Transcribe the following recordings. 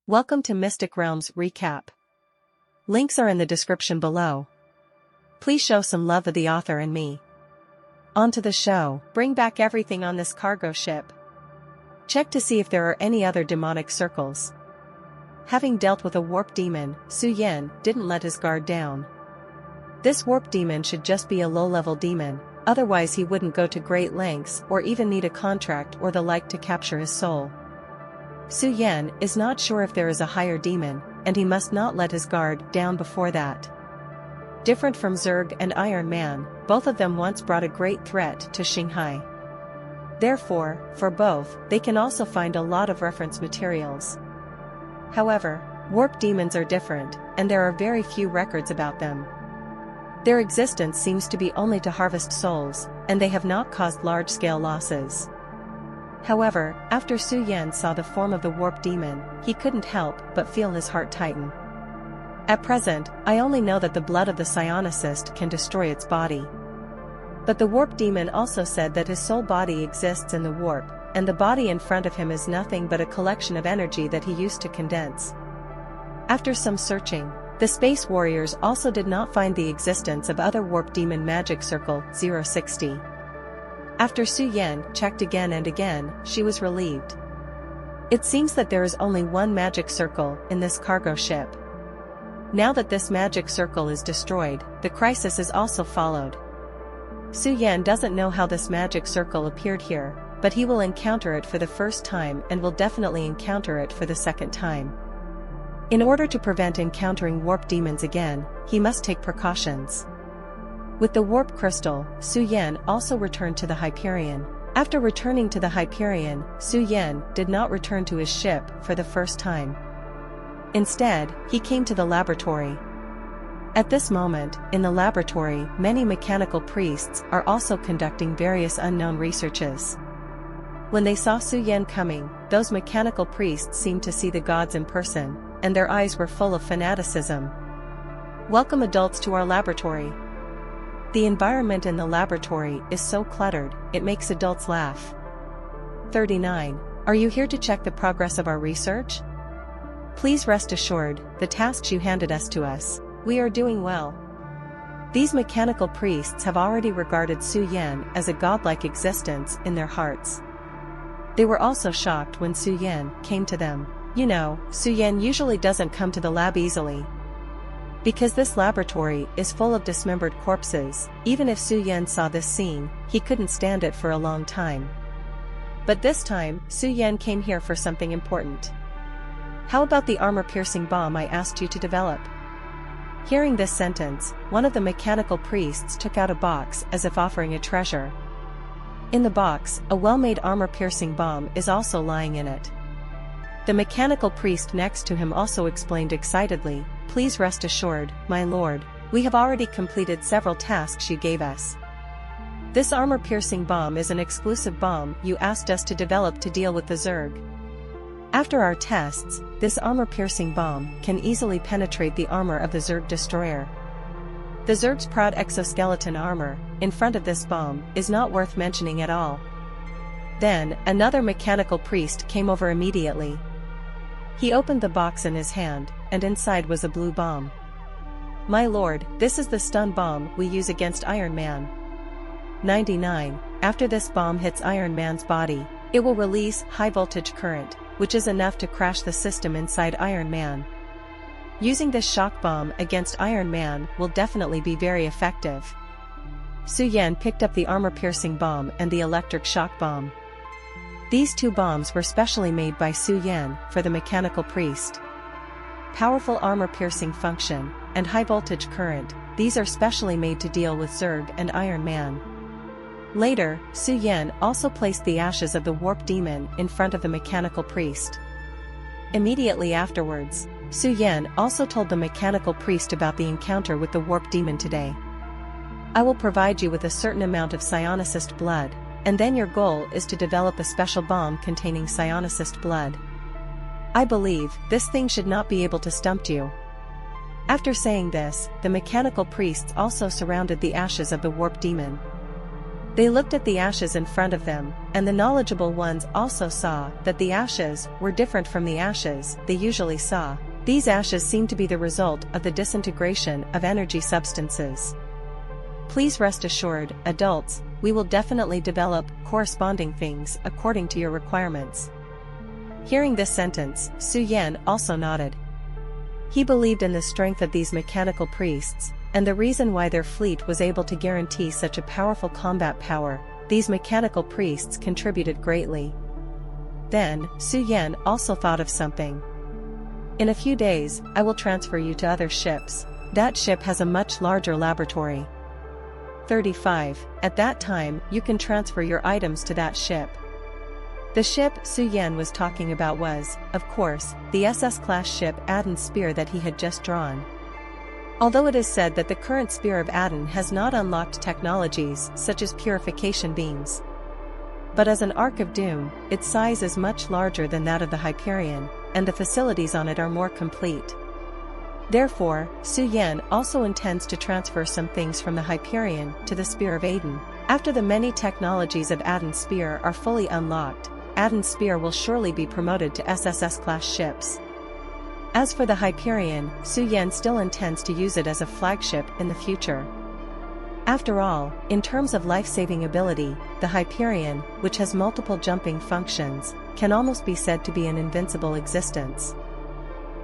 Welcome to Mystic Realms Recap. Links are in the description below. Please show some love of the author and me. On to the show. Bring back everything on this cargo ship. Check to see if there are any other demonic circles. Having dealt with a warp demon, Su Yan didn't let his guard down. This warp demon should just be a low-level demon, otherwise he wouldn't go to great lengths or even need a contract or the like to capture his soul. Su Yan is not sure if there is a higher demon, and he must not let his guard down before that. Different from Zerg and Iron Man, both of them once brought a great threat to Shanghai. Therefore, for both, they can also find a lot of reference materials. However, warp demons are different, and there are very few records about them. Their existence seems to be only to harvest souls, and they have not caused large-scale losses. However, after Su Yan saw the form of the warp demon, he couldn't help but feel his heart tighten. At present, I only know that the blood of the psionicist can destroy its body. But the warp demon also said that his soul body exists in the warp, and the body in front of him is nothing but a collection of energy that he used to condense. After some searching, the Space Warriors also did not find the existence of other warp demon magic circle 060. After Su Yan checked again and again, she was relieved. It seems that there is only one magic circle in this cargo ship. Now that this magic circle is destroyed, the crisis is also followed. Su Yan doesn't know how this magic circle appeared here, but he will encounter it for the first time and will definitely encounter it for the second time. In order to prevent encountering warp demons again, he must take precautions. With the warp crystal, Su Yan also returned to the Hyperion. After returning to the Hyperion, Su Yan did not return to his ship for the first time. Instead, he came to the laboratory. At this moment, in the laboratory, many mechanical priests are also conducting various unknown researches. When they saw Su Yan coming, those mechanical priests seemed to see the gods in person, and their eyes were full of fanaticism. Welcome adults to our laboratory. The environment in the laboratory is so cluttered, it makes adults laugh. 39. Are you here to check the progress of our research? Please rest assured, the tasks you handed to us, we are doing well. These mechanical priests have already regarded Su Yan as a godlike existence in their hearts. They were also shocked when Su Yan came to them. You know, Su Yan usually doesn't come to the lab easily. Because this laboratory is full of dismembered corpses, even if Su Yan saw this scene, he couldn't stand it for a long time. But this time, Su Yan came here for something important. How about the armor-piercing bomb I asked you to develop? Hearing this sentence, one of the mechanical priests took out a box as if offering a treasure. In the box, a well-made armor-piercing bomb is also lying in it. The mechanical priest next to him also explained excitedly, "Please rest assured, my lord, we have already completed several tasks you gave us. This armor-piercing bomb is an exclusive bomb you asked us to develop to deal with the Zerg. After our tests, this armor-piercing bomb can easily penetrate the armor of the Zerg destroyer. The Zerg's proud exoskeleton armor, in front of this bomb, is not worth mentioning at all." Then, another mechanical priest came over immediately. He opened the box in his hand, and inside was a blue bomb. "My lord, this is the stun bomb we use against Iron Man. 99. After this bomb hits Iron Man's body, it will release high-voltage current, which is enough to crash the system inside Iron Man. Using this shock bomb against Iron Man will definitely be very effective." Su Yan picked up the armor-piercing bomb and the electric shock bomb. These two bombs were specially made by Su Yan for the mechanical priest. Powerful armor-piercing function, and high-voltage current, these are specially made to deal with Zerg and Iron Man. Later, Su Yan also placed the ashes of the warp demon in front of the mechanical priest. Immediately afterwards, Su Yan also told the mechanical priest about the encounter with the warp demon today. "I will provide you with a certain amount of psionicist blood, and then your goal is to develop a special bomb containing psionicist blood. I believe this thing should not be able to stump you." After saying this, the mechanical priests also surrounded the ashes of the warp demon. They looked at the ashes in front of them, and the knowledgeable ones also saw that the ashes were different from the ashes they usually saw. These ashes seemed to be the result of the disintegration of energy substances. Please rest assured, adults, we will definitely develop corresponding things according to your requirements. Hearing this sentence, Su Yan also nodded. He believed in the strength of these mechanical priests, and the reason why their fleet was able to guarantee such a powerful combat power. These mechanical priests contributed greatly. Then, Su Yan also thought of something. In a few days, I will transfer you to other ships. That ship has a much larger laboratory. 35. At that time, you can transfer your items to that ship. The ship Su Yan was talking about was, of course, the SS-class ship Aden's spear that he had just drawn. Although it is said that the current spear of Aden has not unlocked technologies such as purification beams. But as an Ark of Doom, its size is much larger than that of the Hyperion, and the facilities on it are more complete. Therefore, Su Yan also intends to transfer some things from the Hyperion to the Spear of Aden. After the many technologies of Aden's spear are fully unlocked, Aden's spear will surely be promoted to SSS-class ships. As for the Hyperion, Su Yan still intends to use it as a flagship in the future. After all, in terms of life-saving ability, the Hyperion, which has multiple jumping functions, can almost be said to be an invincible existence.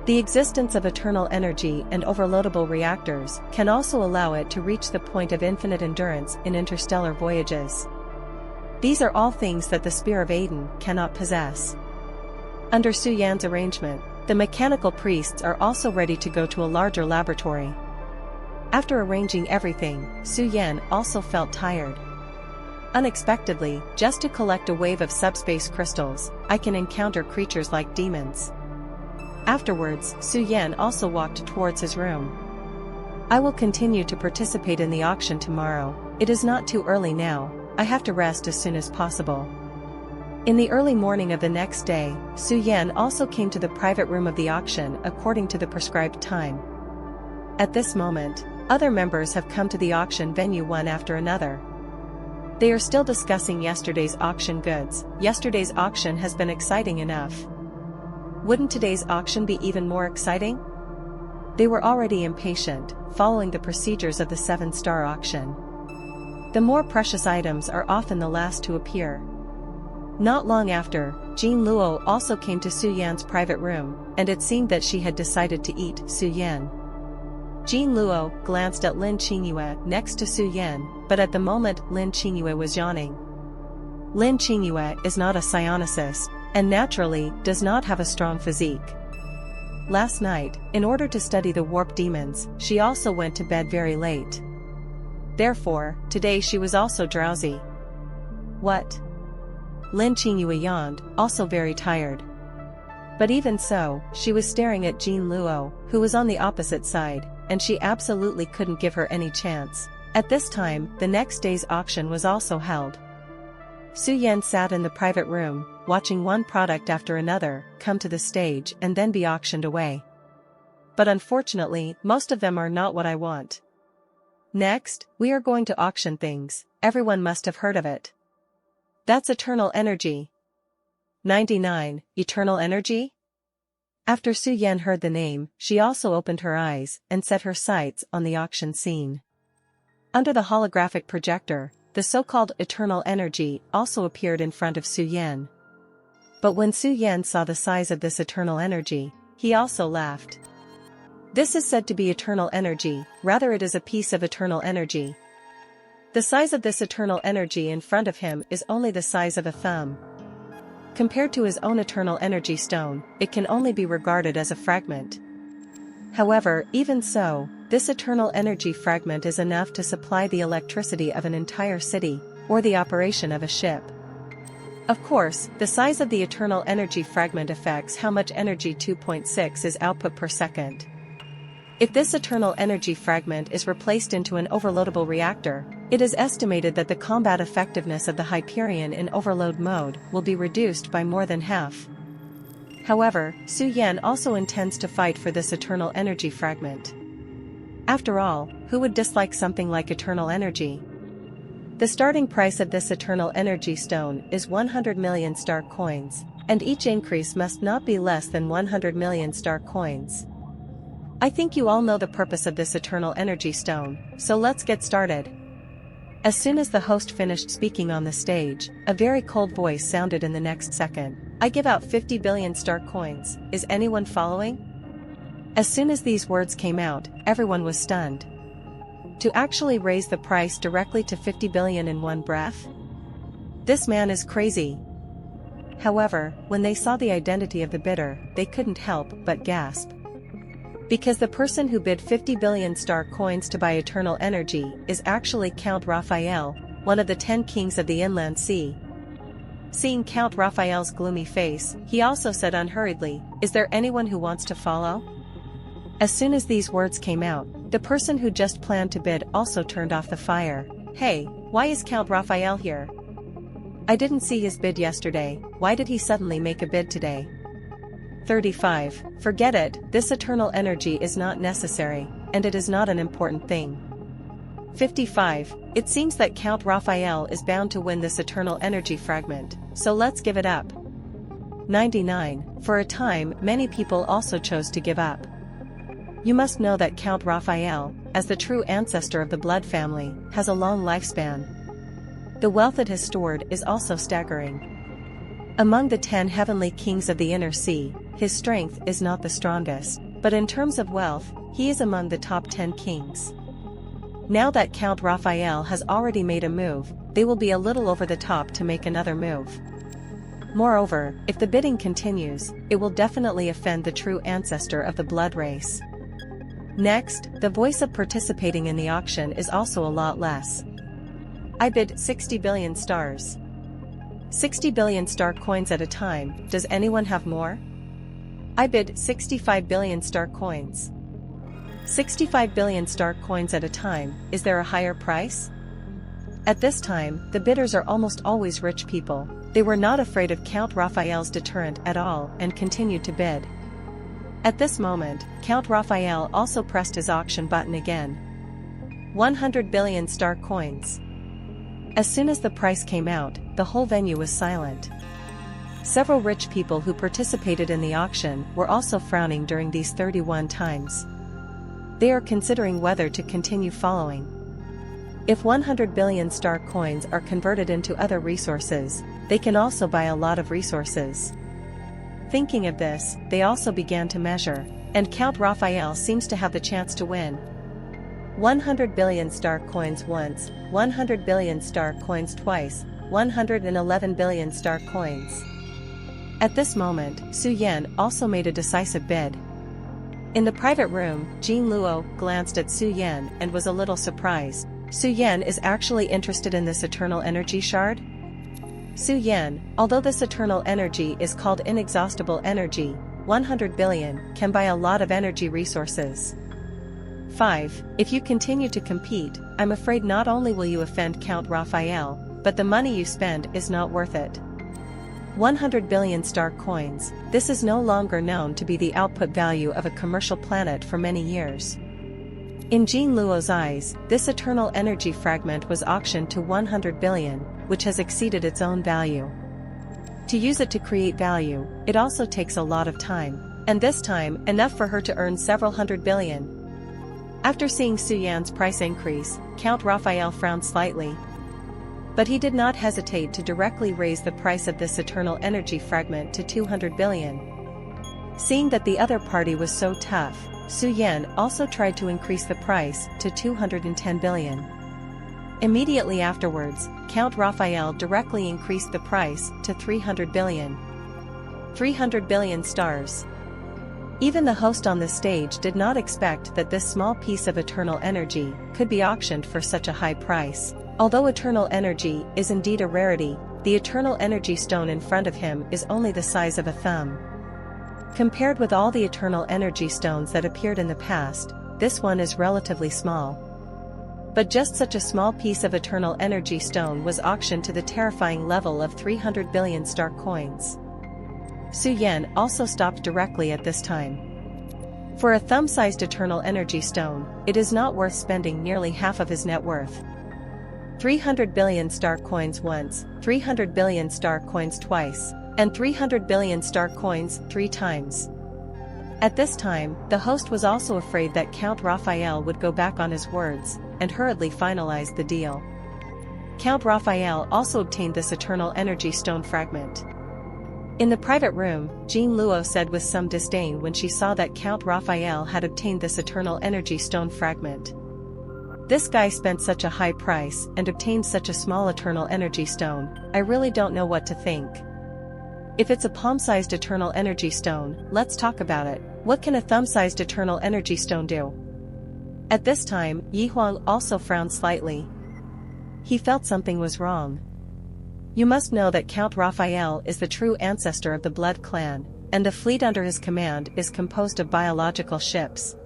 The existence of eternal energy and overloadable reactors can also allow it to reach the point of infinite endurance in interstellar voyages. These are all things that the Spear of Aden cannot possess. Under Su Yan's arrangement, the mechanical priests are also ready to go to a larger laboratory. After arranging everything, Su Yan also felt tired. Unexpectedly, just to collect a wave of subspace crystals, I can encounter creatures like demons. Afterwards, Su Yan also walked towards his room. I will continue to participate in the auction tomorrow. It is not too early now, I have to rest as soon as possible. In the early morning of the next day, Su Yan also came to the private room of the auction according to the prescribed time. At this moment, other members have come to the auction venue one after another. They are still discussing yesterday's auction goods. Yesterday's auction has been exciting enough. Wouldn't today's auction be even more exciting? They were already impatient, following the procedures of the 7-star auction. The more precious items are often the last to appear. Not long after, Jean Luo also came to Su Yan's private room, and it seemed that she had decided to eat Su Yan. Jean Luo glanced at Lin Qingyue next to Su Yan, but at the moment Lin Qingyue was yawning. Lin Qingyue is not a psionicist, and naturally does not have a strong physique. Last night, in order to study the warp demons, she also went to bed very late. Therefore, today she was also drowsy. What? Lin Qingyue yawned, also very tired. But even so, she was staring at Jean Luo, who was on the opposite side, and she absolutely couldn't give her any chance. At this time, the next day's auction was also held. Su Yan sat in the private room, watching one product after another come to the stage and then be auctioned away. But unfortunately, most of them are not what I want. Next, we are going to auction things. Everyone must have heard of it. That's eternal energy. 99. Eternal energy? After Su Yan heard the name, she also opened her eyes and set her sights on the auction scene. Under the holographic projector, the so-called eternal energy also appeared in front of Su Yan. But when Su Yan saw the size of this eternal energy, he also laughed. This is said to be eternal energy, rather it is a piece of eternal energy. The size of this eternal energy in front of him is only the size of a thumb. Compared to his own eternal energy stone, it can only be regarded as a fragment. However, even so, this eternal energy fragment is enough to supply the electricity of an entire city, or the operation of a ship. Of course, the size of the eternal energy fragment affects how much energy 2.6 is output per second. If this eternal energy fragment is replaced into an overloadable reactor, it is estimated that the combat effectiveness of the Hyperion in overload mode will be reduced by more than half. However, Su Yan also intends to fight for this eternal energy fragment. After all, who would dislike something like eternal energy? The starting price of this eternal energy stone is 100 million star coins, and each increase must not be less than 100 million star coins. I think you all know the purpose of this eternal energy stone, so let's get started. As soon as the host finished speaking on the stage, a very cold voice sounded in the next second. I give out 50 billion star coins, is anyone following? As soon as these words came out, everyone was stunned. To actually raise the price directly to 50 billion in one breath? This man is crazy. However, when they saw the identity of the bidder, they couldn't help but gasp. Because the person who bid 50 billion star coins to buy eternal energy is actually Count Raphael, one of the 10 kings of the inland sea. Seeing Count Raphael's gloomy face, he also said unhurriedly, "Is there anyone who wants to follow?" As soon as these words came out, the person who just planned to bid also turned off the fire. "Hey, why is Count Raphael here? I didn't see his bid yesterday, why did he suddenly make a bid today?" 35. Forget it, this eternal energy is not necessary, and it is not an important thing. 55. It seems that Count Raphael is bound to win this eternal energy fragment, so let's give it up. 99. For a time, many people also chose to give up. You must know that Count Raphael, as the true ancestor of the blood family, has a long lifespan. The wealth it has stored is also staggering. Among the 10 heavenly kings of the inner sea, his strength is not the strongest, but in terms of wealth, he is among the top 10 kings. Now that Count Raphael has already made a move, they will be a little over the top to make another move. Moreover, if the bidding continues, it will definitely offend the true ancestor of the blood race. Next, the voice of participating in the auction is also a lot less. I bid 60 billion stars. 60 billion star coins at a time, does anyone have more? I bid 65 billion star coins. 65 billion star coins at a time, is there a higher price? At this time, the bidders are almost always rich people. They were not afraid of Count Raphael's deterrent at all and continued to bid. At this moment, Count Raphael also pressed his auction button again. 100 billion star coins. As soon as the price came out, the whole venue was silent. Several rich people who participated in the auction were also frowning during these 31 times. They are considering whether to continue following. If 100 billion star coins are converted into other resources, they can also buy a lot of resources. Thinking of this, they also began to measure, and Count Raphael seems to have the chance to win. 100 billion star coins once, 100 billion star coins twice, 111 billion star coins. At this moment, Su Yan also made a decisive bid. In the private room, Jin Luo glanced at Su Yan and was a little surprised. Su Yan is actually interested in this eternal energy shard? Su Yan, although this eternal energy is called inexhaustible energy, 100 billion can buy a lot of energy resources. 5. If you continue to compete, I'm afraid not only will you offend Count Raphael, but the money you spend is not worth it. 100 billion star coins, this is no longer known to be the output value of a commercial planet for many years. In Jin Luo's eyes, this eternal energy fragment was auctioned to 100 billion, which has exceeded its own value. To use it to create value, it also takes a lot of time, and this time, enough for her to earn several hundred billion. After seeing Su Yan's price increase, Count Raphael frowned slightly. But he did not hesitate to directly raise the price of this eternal energy fragment to 200 billion. Seeing that the other party was so tough, Su Yan also tried to increase the price to 210 billion. Immediately afterwards, Count Raphael directly increased the price to 300 billion. 300 billion stars. Even the host on the stage did not expect that this small piece of eternal energy could be auctioned for such a high price. Although eternal energy is indeed a rarity, the eternal energy stone in front of him is only the size of a thumb. Compared with all the eternal energy stones that appeared in the past, this one is relatively small. But just such a small piece of eternal energy stone was auctioned to the terrifying level of 300 billion star coins. Su Yan also stopped directly at this time. For a thumb-sized eternal energy stone, it is not worth spending nearly half of his net worth. 300 billion star coins once, 300 billion star coins twice, and 300 billion star coins 3 times. At this time, the host was also afraid that Count Raphael would go back on his words, and hurriedly finalized the deal. Count Raphael also obtained this eternal energy stone fragment. In the private room, Jean Luo said with some disdain when she saw that Count Raphael had obtained this eternal energy stone fragment. This guy spent such a high price and obtained such a small eternal energy stone. I really don't know what to think. If it's a palm-sized eternal energy stone, let's talk about it. What can a thumb-sized eternal energy stone do? At this time, Yi Huang also frowned slightly. He felt something was wrong. You must know that Count Raphael is the true ancestor of the Blood Clan, and the fleet under his command is composed of biological ships.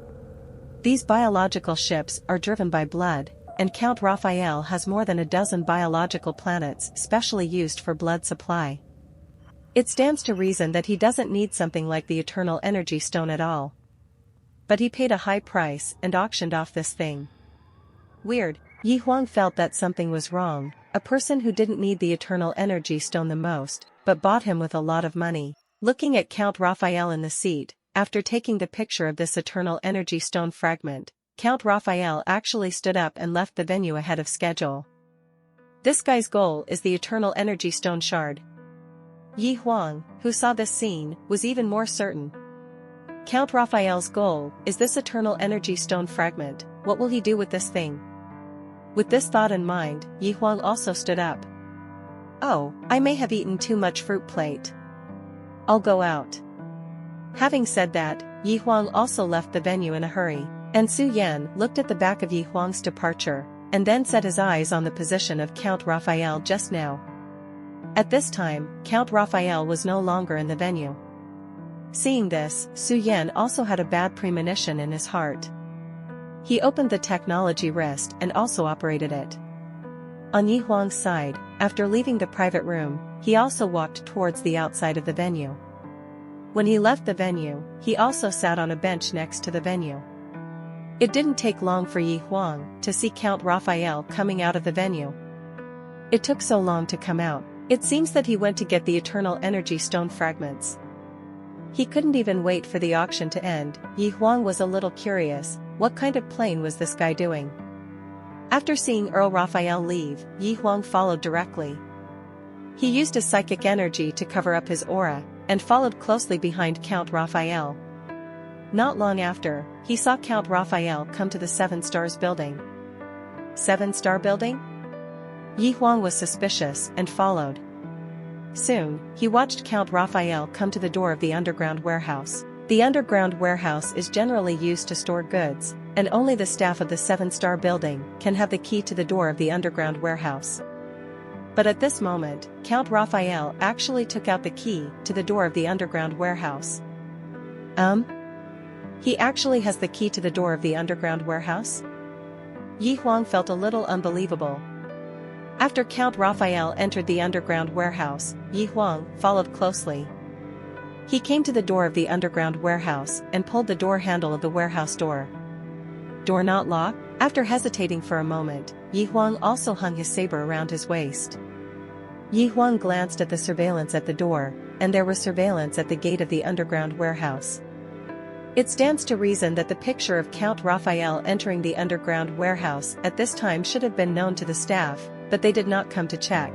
These biological ships are driven by blood, and Count Raphael has more than a dozen biological planets specially used for blood supply. It stands to reason that he doesn't need something like the eternal energy stone at all. But he paid a high price and auctioned off this thing. Weird. Yi Huang felt that something was wrong. A person who didn't need the eternal energy stone the most, but bought him with a lot of money. Looking at Count Raphael in the seat, after taking the picture of this eternal energy stone fragment, Count Raphael actually stood up and left the venue ahead of schedule. This guy's goal is the eternal energy stone shard. Yi Huang, who saw this scene, was even more certain. Count Raphael's goal is this eternal energy stone fragment. What will he do with this thing? With this thought in mind, Yi Huang also stood up. Oh, I may have eaten too much fruit plate. I'll go out. Having said that, Yi Huang also left the venue in a hurry, and Su Yan looked at the back of Yi Huang's departure, and then set his eyes on the position of Count Raphael just now. At this time, Count Raphael was no longer in the venue. Seeing this, Su Yan also had a bad premonition in his heart. He opened the technology wrist and also operated it. On Yi Huang's side, after leaving the private room, he also walked towards the outside of the venue. When he left the venue, he also sat on a bench next to the venue. It didn't take long for Yi Huang to see Count Raphael coming out of the venue. It took so long to come out. It seems that he went to get the eternal energy stone fragments. He couldn't even wait for the auction to end. Yi Huang was a little curious. What kind of playing was this guy doing? After seeing Earl Raphael leave, Yi Huang followed directly. He used his psychic energy to cover up his aura, and followed closely behind Count Raphael. Not long after, he saw Count Raphael come to the 7 Stars building. 7-star building? Yi Huang was suspicious and followed. Soon, he watched Count Raphael come to the door of the underground warehouse. The underground warehouse is generally used to store goods, and only the staff of the 7-star building can have the key to the door of the underground warehouse. But at this moment, Count Raphael actually took out the key to the door of the underground warehouse. He actually has the key to the door of the underground warehouse? Yi Huang felt a little unbelievable. After Count Raphael entered the underground warehouse, Yi Huang followed closely. He came to the door of the underground warehouse and pulled the door handle of the warehouse door. Door not locked? After hesitating for a moment, Yi Huang also hung his saber around his waist. Yi Huang glanced at the surveillance at the door, and there was surveillance at the gate of the underground warehouse. It stands to reason that the picture of Count Raphael entering the underground warehouse at this time should have been known to the staff, but they did not come to check.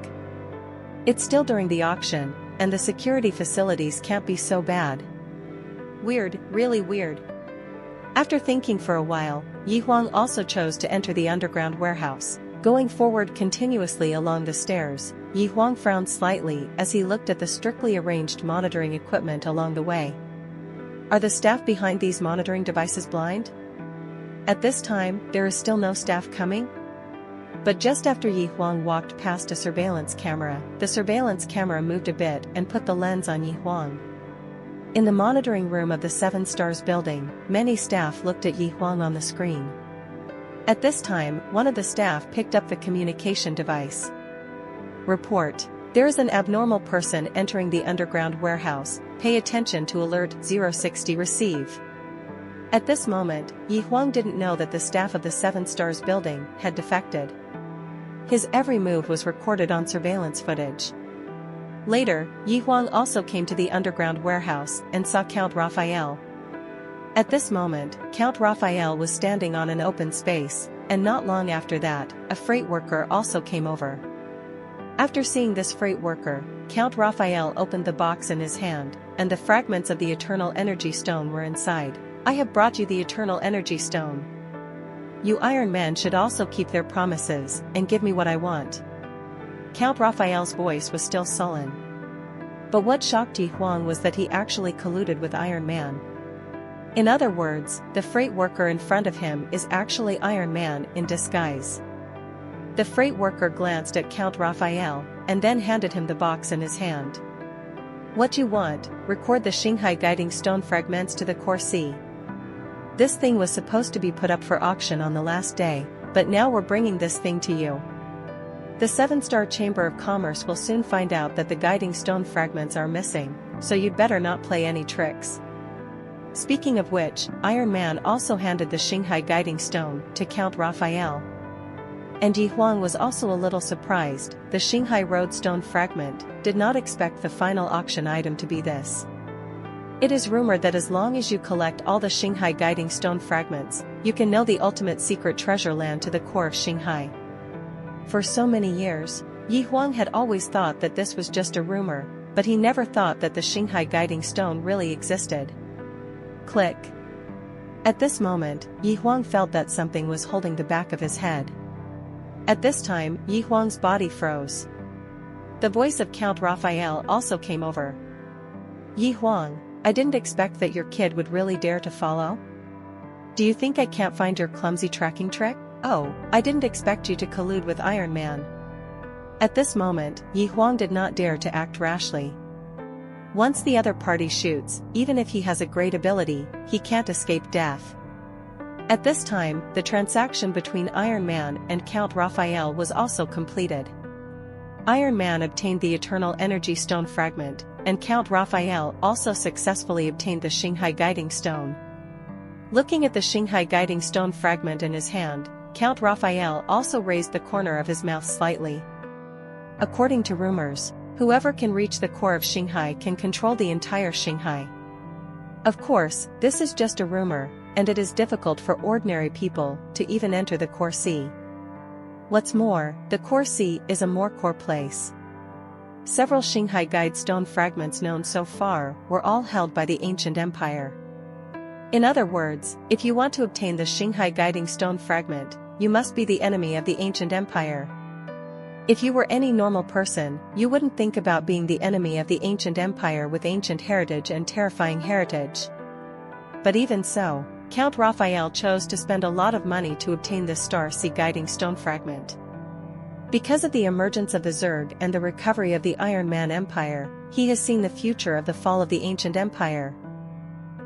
It's still during the auction, and the security facilities can't be so bad. Weird, really weird. After thinking for a while, Yi Huang also chose to enter the underground warehouse. Going forward continuously along the stairs, Yi Huang frowned slightly as he looked at the strictly arranged monitoring equipment along the way. Are the staff behind these monitoring devices blind? At this time, there is still no staff coming? But just after Yi Huang walked past a surveillance camera, the surveillance camera moved a bit and put the lens on Yi Huang. In the monitoring room of the 7 Stars building, many staff looked at Yi Huang on the screen. At this time, one of the staff picked up the communication device. Report. There is an abnormal person entering the underground warehouse. Pay attention to alert 060 receive. At this moment, Yi Huang didn't know that the staff of the 7 Stars building had defected. His every move was recorded on surveillance footage. Later, Yi Huang also came to the underground warehouse and saw Count Raphael. At this moment, Count Raphael was standing on an open space, and not long after that, a freight worker also came over. After seeing this freight worker, Count Raphael opened the box in his hand, and the fragments of the Eternal Energy Stone were inside. "I have brought you the Eternal Energy Stone. You Iron Man should also keep their promises, and give me what I want." Count Raphael's voice was still sullen. But what shocked Yi Huang was that he actually colluded with Iron Man. In other words, the freight worker in front of him is actually Iron Man in disguise. The freight worker glanced at Count Raphael, and then handed him the box in his hand. "What you want? Record the Shanghai Guiding Stone fragments to the Core C. This thing was supposed to be put up for auction on the last day, but now we're bringing this thing to you. The 7-Star Chamber of Commerce will soon find out that the guiding stone fragments are missing, so you'd better not play any tricks." Speaking of which, Iron Man also handed the Shanghai Guiding Stone to Count Raphael. And Yi Huang was also a little surprised. The Shanghai Road Stone fragment did not expect the final auction item to be this. It is rumored that as long as you collect all the Shanghai Guiding Stone fragments, you can know the ultimate secret treasure land to the core of Shanghai. For so many years, Yi Huang had always thought that this was just a rumor, but he never thought that the Shanghai Guiding Stone really existed. Click. At this moment, Yi Huang felt that something was holding the back of his head. At this time, Yi Huang's body froze. The voice of Count Raphael also came over. "Yi Huang, I didn't expect that your kid would really dare to follow. Do you think I can't find your clumsy tracking trick? Oh, I didn't expect you to collude with Iron Man." At this moment, Yi Huang did not dare to act rashly. Once the other party shoots, even if he has a great ability, he can't escape death. At this time, the transaction between Iron Man and Count Raphael was also completed. Iron Man obtained the Eternal Energy Stone fragment, and Count Raphael also successfully obtained the Shanghai Guiding Stone. Looking at the Shanghai Guiding Stone fragment in his hand, Count Raphael also raised the corner of his mouth slightly. According to rumors, whoever can reach the core of Shanghai can control the entire Shanghai. Of course, this is just a rumor, and it is difficult for ordinary people to even enter the Core C. What's more, the Core C is a more core place. Several Shanghai Guide Stone fragments known so far were all held by the Ancient Empire. In other words, if you want to obtain the Shanghai Guiding Stone fragment, you must be the enemy of the Ancient Empire. If you were any normal person, you wouldn't think about being the enemy of the Ancient Empire with ancient heritage and terrifying heritage. But even so, Count Raphael chose to spend a lot of money to obtain this Star Sea Guiding Stone fragment. Because of the emergence of the Zerg and the recovery of the Iron Man Empire, he has seen the future of the fall of the Ancient Empire.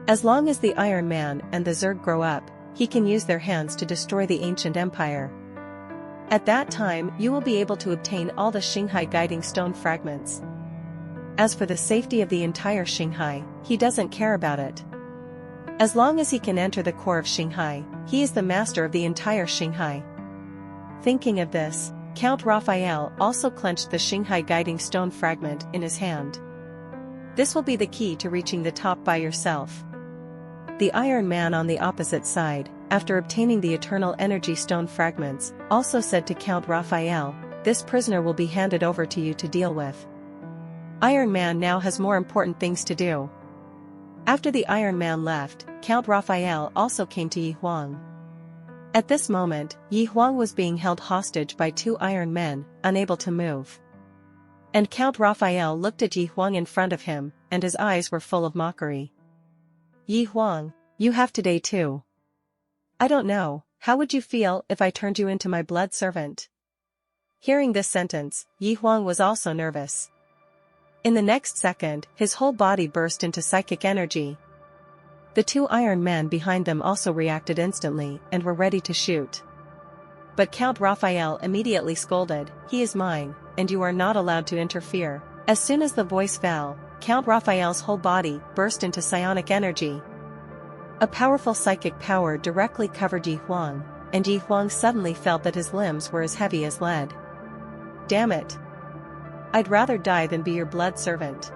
As long as the Iron Man and the Zerg grow up, he can use their hands to destroy the Ancient Empire. At that time, you will be able to obtain all the Shanghai Guiding Stone fragments. As for the safety of the entire Shanghai, he doesn't care about it. As long as he can enter the core of Shanghai, he is the master of the entire Shanghai. Thinking of this, Count Raphael also clenched the Shanghai Guiding Stone fragment in his hand. This will be the key to reaching the top by yourself. The Iron Man on the opposite side, after obtaining the Eternal Energy Stone fragments, also said to Count Raphael, "This prisoner will be handed over to you to deal with. Iron Man now has more important things to do." After the Iron Man left, Count Raphael also came to Yi Huang. At this moment, Yi Huang was being held hostage by two Iron Men, unable to move. And Count Raphael looked at Yi Huang in front of him, and his eyes were full of mockery. "Yi Huang, you have today too. I don't know, how would you feel if I turned you into my blood servant?" Hearing this sentence, Yi Huang was also nervous. In the next second, his whole body burst into psychic energy. The two Iron Men behind them also reacted instantly and were ready to shoot. But Count Raphael immediately scolded, "He is mine, and you are not allowed to interfere." As soon as the voice fell, Count Raphael's whole body burst into psionic energy. A powerful psychic power directly covered Yi Huang, and Yi Huang suddenly felt that his limbs were as heavy as lead. Damn it. I'd rather die than be your blood servant.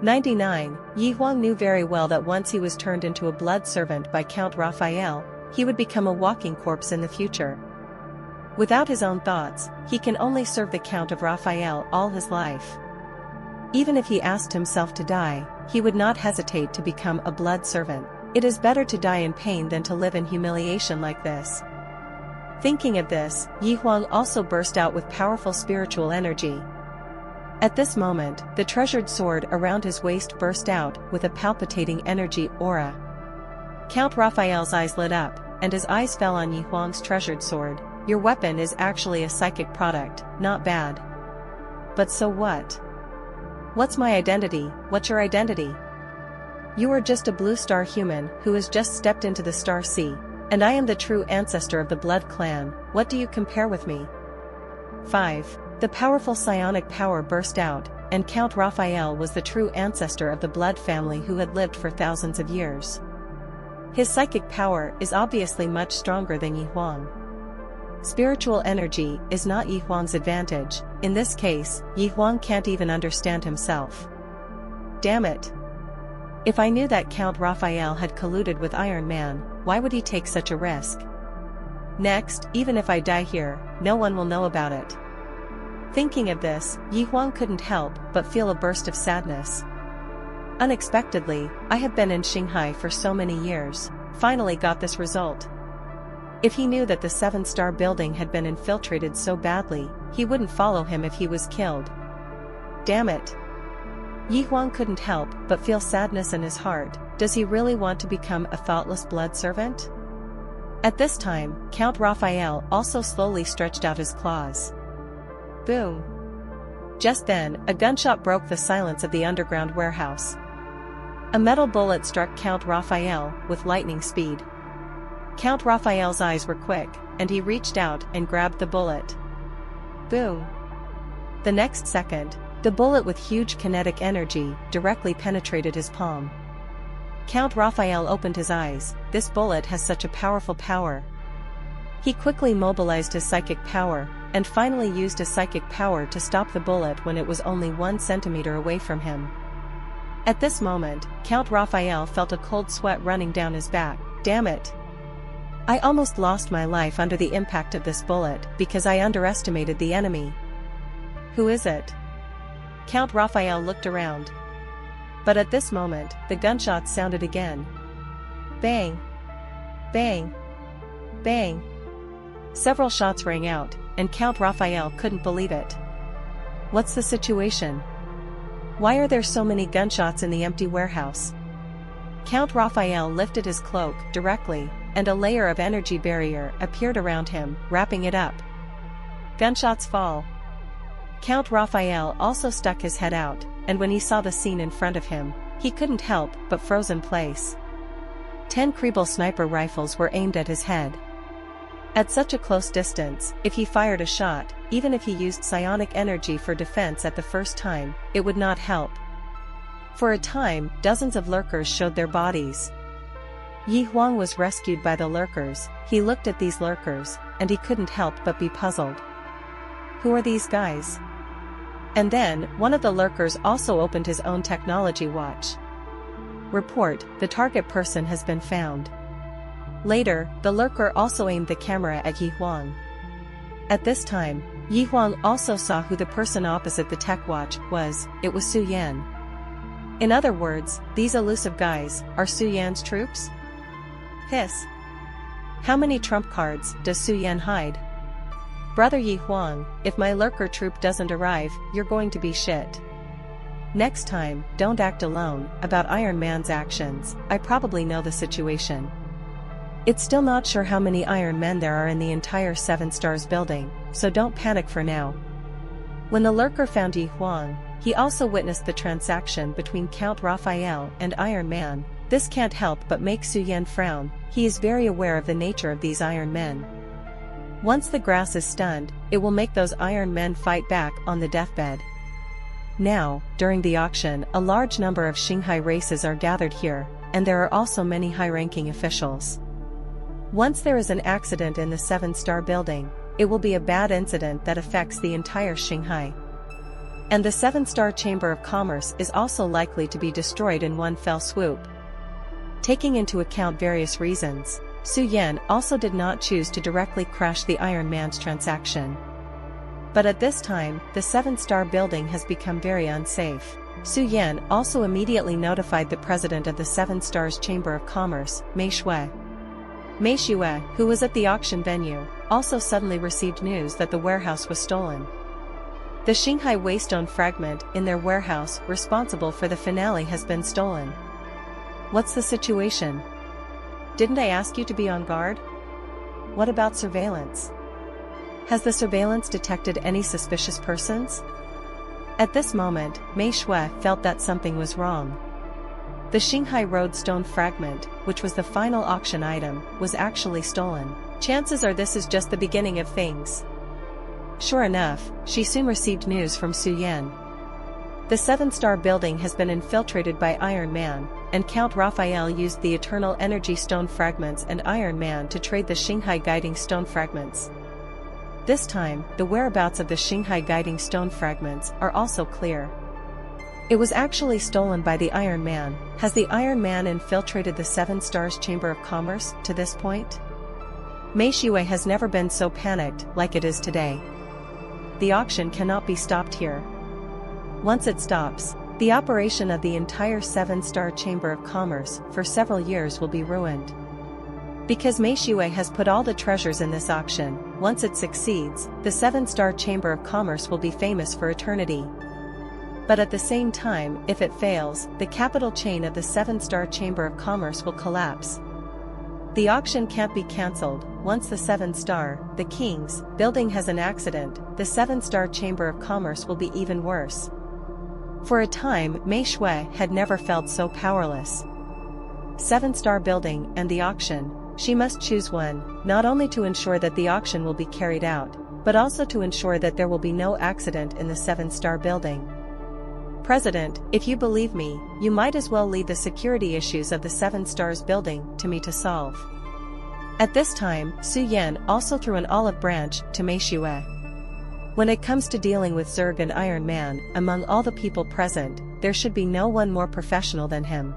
99. Yi Huang knew very well that once he was turned into a blood servant by Count Raphael, he would become a walking corpse in the future. Without his own thoughts, he can only serve the Count of Raphael all his life. Even if he asked himself to die, he would not hesitate to become a blood servant. It is better to die in pain than to live in humiliation like this. Thinking of this, Yi Huang also burst out with powerful spiritual energy. At this moment, the treasured sword around his waist burst out with a palpitating energy aura. Count Raphael's eyes lit up, and his eyes fell on Yi Huang's treasured sword. Your weapon is actually a psychic product, not bad. But so what? What's my identity? What's your identity? You are just a blue star human who has just stepped into the star sea, and I am the true ancestor of the blood clan. What do you compare with me? 5. The powerful psionic power burst out, and Count Raphael was the true ancestor of the blood family who had lived for thousands of years. His psychic power is obviously much stronger than Yi Huang. Spiritual energy is not Yi Huang's advantage. In this case, Yi Huang can't even understand himself. Damn it. If I knew that Count Raphael had colluded with Iron Man, why would he take such a risk? Next, even if I die here, no one will know about it. Thinking of this, Yi Huang couldn't help but feel a burst of sadness. Unexpectedly, I have been in Shanghai for so many years, finally got this result. If he knew that the 7-star building had been infiltrated so badly, he wouldn't follow him if he was killed. Damn it. Yi Huang couldn't help but feel sadness in his heart. Does he really want to become a thoughtless blood servant? At this time, Count Raphael also slowly stretched out his claws. Boom. Just then, a gunshot broke the silence of the underground warehouse. A metal bullet struck Count Raphael with lightning speed. Count Raphael's eyes were quick, and he reached out and grabbed the bullet. Boom. The next second, the bullet with huge kinetic energy directly penetrated his palm. Count Raphael opened his eyes. This bullet has such a powerful power. He quickly mobilized his psychic power, and finally used his psychic power to stop the bullet when it was only 1 centimeter away from him. At this moment, Count Raphael felt a cold sweat running down his back. Damn it. I almost lost my life under the impact of this bullet because I underestimated the enemy. Who is it? Count Raphael looked around. But at this moment, the gunshots sounded again. Bang! Bang! Bang! Several shots rang out, and Count Raphael couldn't believe it. What's the situation? Why are there so many gunshots in the empty warehouse? Count Raphael lifted his cloak directly, and a layer of energy barrier appeared around him, wrapping it up. Gunshots fall. Count Raphael also stuck his head out, and when he saw the scene in front of him, he couldn't help but froze in place. 10 Kriebel sniper rifles were aimed at his head. At such a close distance, if he fired a shot, even if he used psionic energy for defense at the first time, it would not help. For a time, dozens of lurkers showed their bodies. Yi Huang was rescued by the lurkers. He looked at these lurkers, and he couldn't help but be puzzled. Who are these guys? And then, one of the lurkers also opened his own technology watch. Report, the target person has been found. Later, the lurker also aimed the camera at Yi Huang. At this time, Yi Huang also saw who the person opposite the tech watch was. It was Su Yan. In other words, these elusive guys are Su Yan's troops? Hiss. How many trump cards does Su Yan hide? Brother Yi Huang, if my lurker troop doesn't arrive, you're going to be shit. Next time, don't act alone. About Iron Man's actions, I probably know the situation. It's still not sure how many Iron Men there are in the entire 7 Stars building, so don't panic for now. When the lurker found Yi Huang, he also witnessed the transaction between Count Raphael and Iron Man. This can't help but make Su Yan frown. He is very aware of the nature of these Iron Men. Once the grass is stunned, it will make those Iron Men fight back on the deathbed. Now, during the auction, a large number of Shanghai races are gathered here, and there are also many high-ranking officials. Once there is an accident in the 7 Star building, it will be a bad incident that affects the entire Shanghai. And the 7-star Chamber of Commerce is also likely to be destroyed in one fell swoop. Taking into account various reasons, Su Yan also did not choose to directly crash the Iron Man's transaction. But at this time, the 7-star building has become very unsafe. Su Yan also immediately notified the president of the 7 Stars Chamber of Commerce, Mei Shui. Mei Shui, who was at the auction venue, also suddenly received news that the warehouse was stolen. The Shanghai Waystone fragment in their warehouse responsible for the finale has been stolen. What's the situation? Didn't I ask you to be on guard? What about surveillance? Has the surveillance detected any suspicious persons? At this moment, Mei Shui felt that something was wrong. The Shanghai Road stone fragment, which was the final auction item, was actually stolen. Chances are this is just the beginning of things. Sure enough, she soon received news from Su Yan. The 7-star building has been infiltrated by Iron Man, and Count Raphael used the Eternal Energy Stone fragments and Iron Man to trade the Shanghai Guiding Stone fragments. This time, the whereabouts of the Shanghai Guiding Stone fragments are also clear. It was actually stolen by the Iron Man. Has the Iron Man infiltrated the 7 Stars Chamber of Commerce to this point? Mei Shui has never been so panicked like it is today. The auction cannot be stopped here. Once it stops, the operation of the entire 7-star Chamber of Commerce for several years will be ruined. Because Mei Shui has put all the treasures in this auction, once it succeeds, the 7-star Chamber of Commerce will be famous for eternity. But at the same time, if it fails, the capital chain of the 7-star Chamber of Commerce will collapse. The auction can't be cancelled. Once the 7-star, the King's, building has an accident, the 7-star Chamber of Commerce will be even worse. For a time, Mei Shui had never felt so powerless. 7-star building and the auction, she must choose one, not only to ensure that the auction will be carried out, but also to ensure that there will be no accident in the 7-star building. President, if you believe me, you might as well leave the security issues of the 7 Stars building to me to solve. At this time, Su Yan also threw an olive branch to Mei Shui. When it comes to dealing with Zurg and Iron Man, among all the people present, there should be no one more professional than him.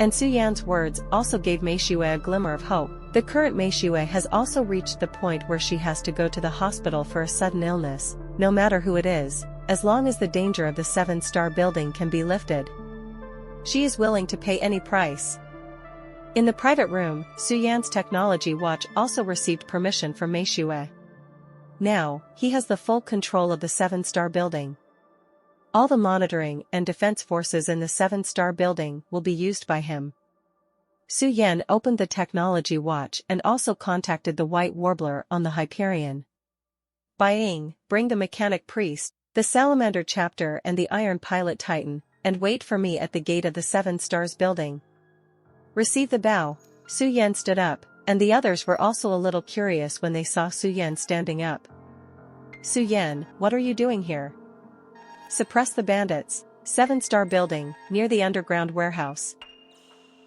And Su Yan's words also gave Mei Shui a glimmer of hope. The current Mei Shui has also reached the point where she has to go to the hospital for a sudden illness, no matter who it is, as long as the danger of the 7-star building can be lifted. She is willing to pay any price. In the private room, Su Yan's technology watch also received permission from Mei Shui. Now, he has the full control of the 7-star building. All the monitoring and defense forces in the 7-star building will be used by him. Su Yan opened the technology watch and also contacted the White Warbler on the Hyperion. Buying, bring the mechanic priest, the Salamander chapter and the Iron Pilot Titan, and wait for me at the gate of the 7 Stars building. Receive the bow. Su Yan stood up, and the others were also a little curious when they saw Su Yan standing up. Su Yan, what are you doing here? Suppress the bandits, 7-star building, near the underground warehouse.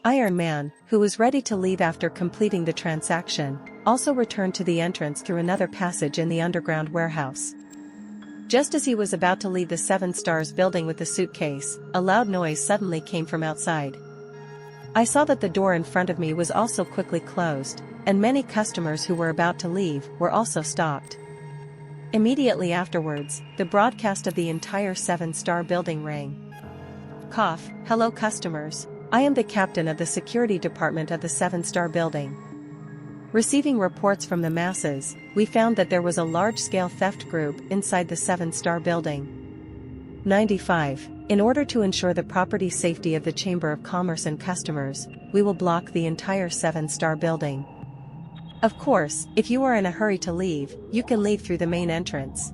Iron Man, who was ready to leave after completing the transaction, also returned to the entrance through another passage in the underground warehouse. Just as he was about to leave the 7 Stars building with the suitcase, a loud noise suddenly came from outside. I saw that the door in front of me was also quickly closed, and many customers who were about to leave were also stopped. Immediately afterwards, the broadcast of the entire 7-star building rang. Cough, hello customers, I am the captain of the security department of the 7-star building. Receiving reports from the masses, we found that there was a large-scale theft group inside the 7-star building. 95. In order to ensure the property safety of the Chamber of Commerce and customers, we will block the entire 7-star building. Of course, if you are in a hurry to leave, you can leave through the main entrance.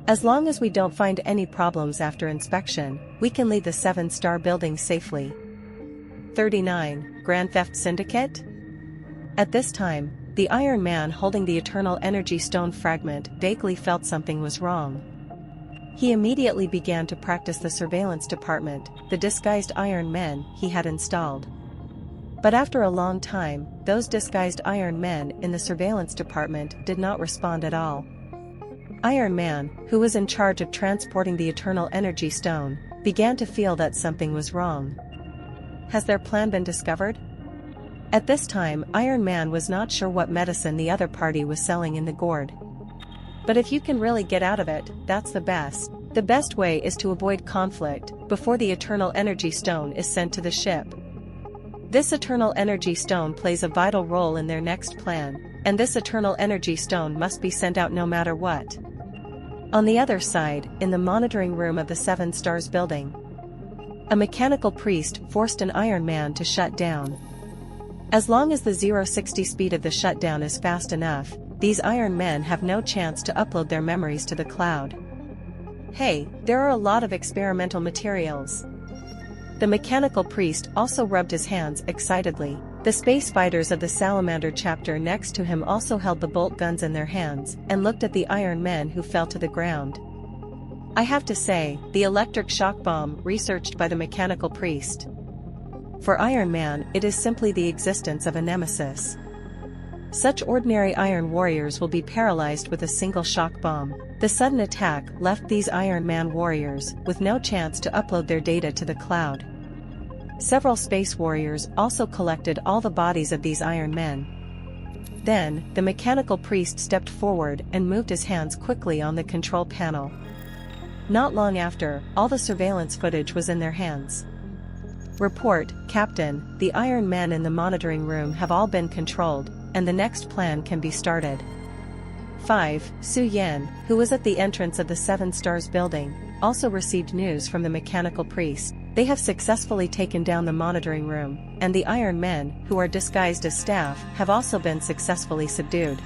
As long as we don't find any problems after inspection, we can leave the 7-star building safely. 39. Grand Theft Syndicate? At this time, the Iron Man holding the Eternal Energy Stone fragment vaguely felt something was wrong. He immediately began to practice the surveillance department, the disguised Iron Men he had installed. But after a long time, those disguised Iron Men in the surveillance department did not respond at all. Iron Man, who was in charge of transporting the Eternal Energy Stone, began to feel that something was wrong. Has their plan been discovered? At this time, Iron Man was not sure what medicine the other party was selling in the gourd. But if you can really get out of it, that's the best. The best way is to avoid conflict before the Eternal Energy Stone is sent to the ship. This Eternal Energy Stone plays a vital role in their next plan, and this Eternal Energy Stone must be sent out no matter what. On the other side, in the monitoring room of the 7 Stars building, a mechanical priest forced an Iron Man to shut down. As long as the 0-60 speed of the shutdown is fast enough, these Iron Men have no chance to upload their memories to the cloud. Hey, there are a lot of experimental materials. The mechanical priest also rubbed his hands excitedly. The space fighters of the Salamander chapter next to him also held the bolt guns in their hands and looked at the Iron Men who fell to the ground. I have to say, the electric shock bomb researched by the mechanical priest. For Iron Man, it is simply the existence of a nemesis. Such ordinary Iron Warriors will be paralyzed with a single shock bomb. The sudden attack left these Iron Man warriors with no chance to upload their data to the cloud. Several space warriors also collected all the bodies of these Iron Men. Then, the mechanical priest stepped forward and moved his hands quickly on the control panel. Not long after, all the surveillance footage was in their hands. Report, Captain, the Iron Men in the monitoring room have all been controlled, and the next plan can be started. 5. Su Yan, who was at the entrance of the 7 Stars building, also received news from the mechanical priest. They have successfully taken down the monitoring room, and the Iron Men, who are disguised as staff, have also been successfully subdued.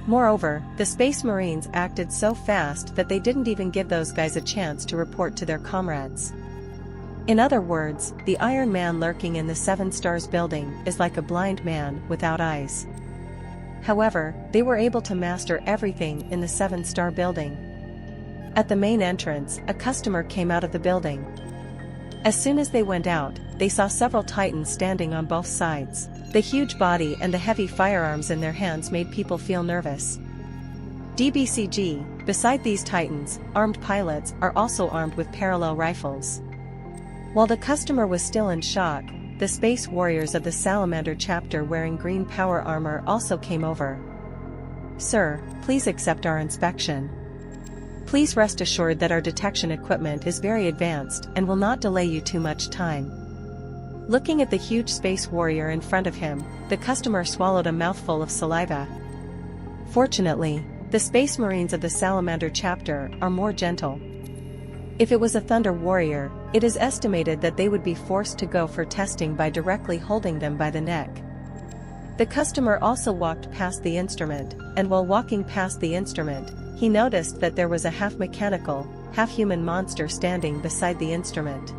Moreover, the Space Marines acted so fast that they didn't even give those guys a chance to report to their comrades. In other words, the Iron Man lurking in the 7 Stars building is like a blind man without eyes. However, they were able to master everything in the 7 Star building. At the main entrance, a customer came out of the building. As soon as they went out, they saw several Titans standing on both sides. The huge body and the heavy firearms in their hands made people feel nervous. DBCG, beside these Titans, armed pilots are also armed with parallel rifles. While the customer was still in shock, the space warriors of the Salamander chapter wearing green power armor also came over. Sir, please accept our inspection. Please rest assured that our detection equipment is very advanced and will not delay you too much time. Looking at the huge space warrior in front of him, the customer swallowed a mouthful of saliva. Fortunately, the Space Marines of the Salamander chapter are more gentle. If it was a Thunder Warrior, it is estimated that they would be forced to go for testing by directly holding them by the neck. The customer also walked past the instrument, and while walking past the instrument, he noticed that there was a half-mechanical, half-human monster standing beside the instrument.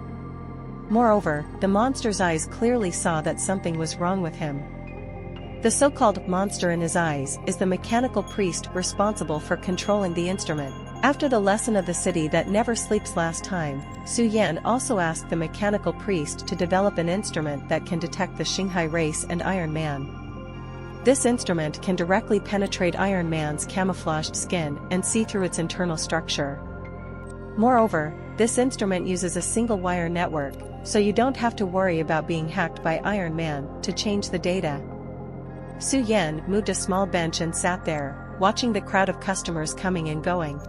Moreover, the monster's eyes clearly saw that something was wrong with him. The so-called monster in his eyes is the mechanical priest responsible for controlling the instrument. After the lesson of the city that never sleeps last time, Su Yan also asked the mechanical priest to develop an instrument that can detect the Shanghai race and Iron Man. This instrument can directly penetrate Iron Man's camouflaged skin and see through its internal structure. Moreover, this instrument uses a single-wire network, so you don't have to worry about being hacked by Iron Man to change the data. Su Yan moved a small bench and sat there, watching the crowd of customers coming and going.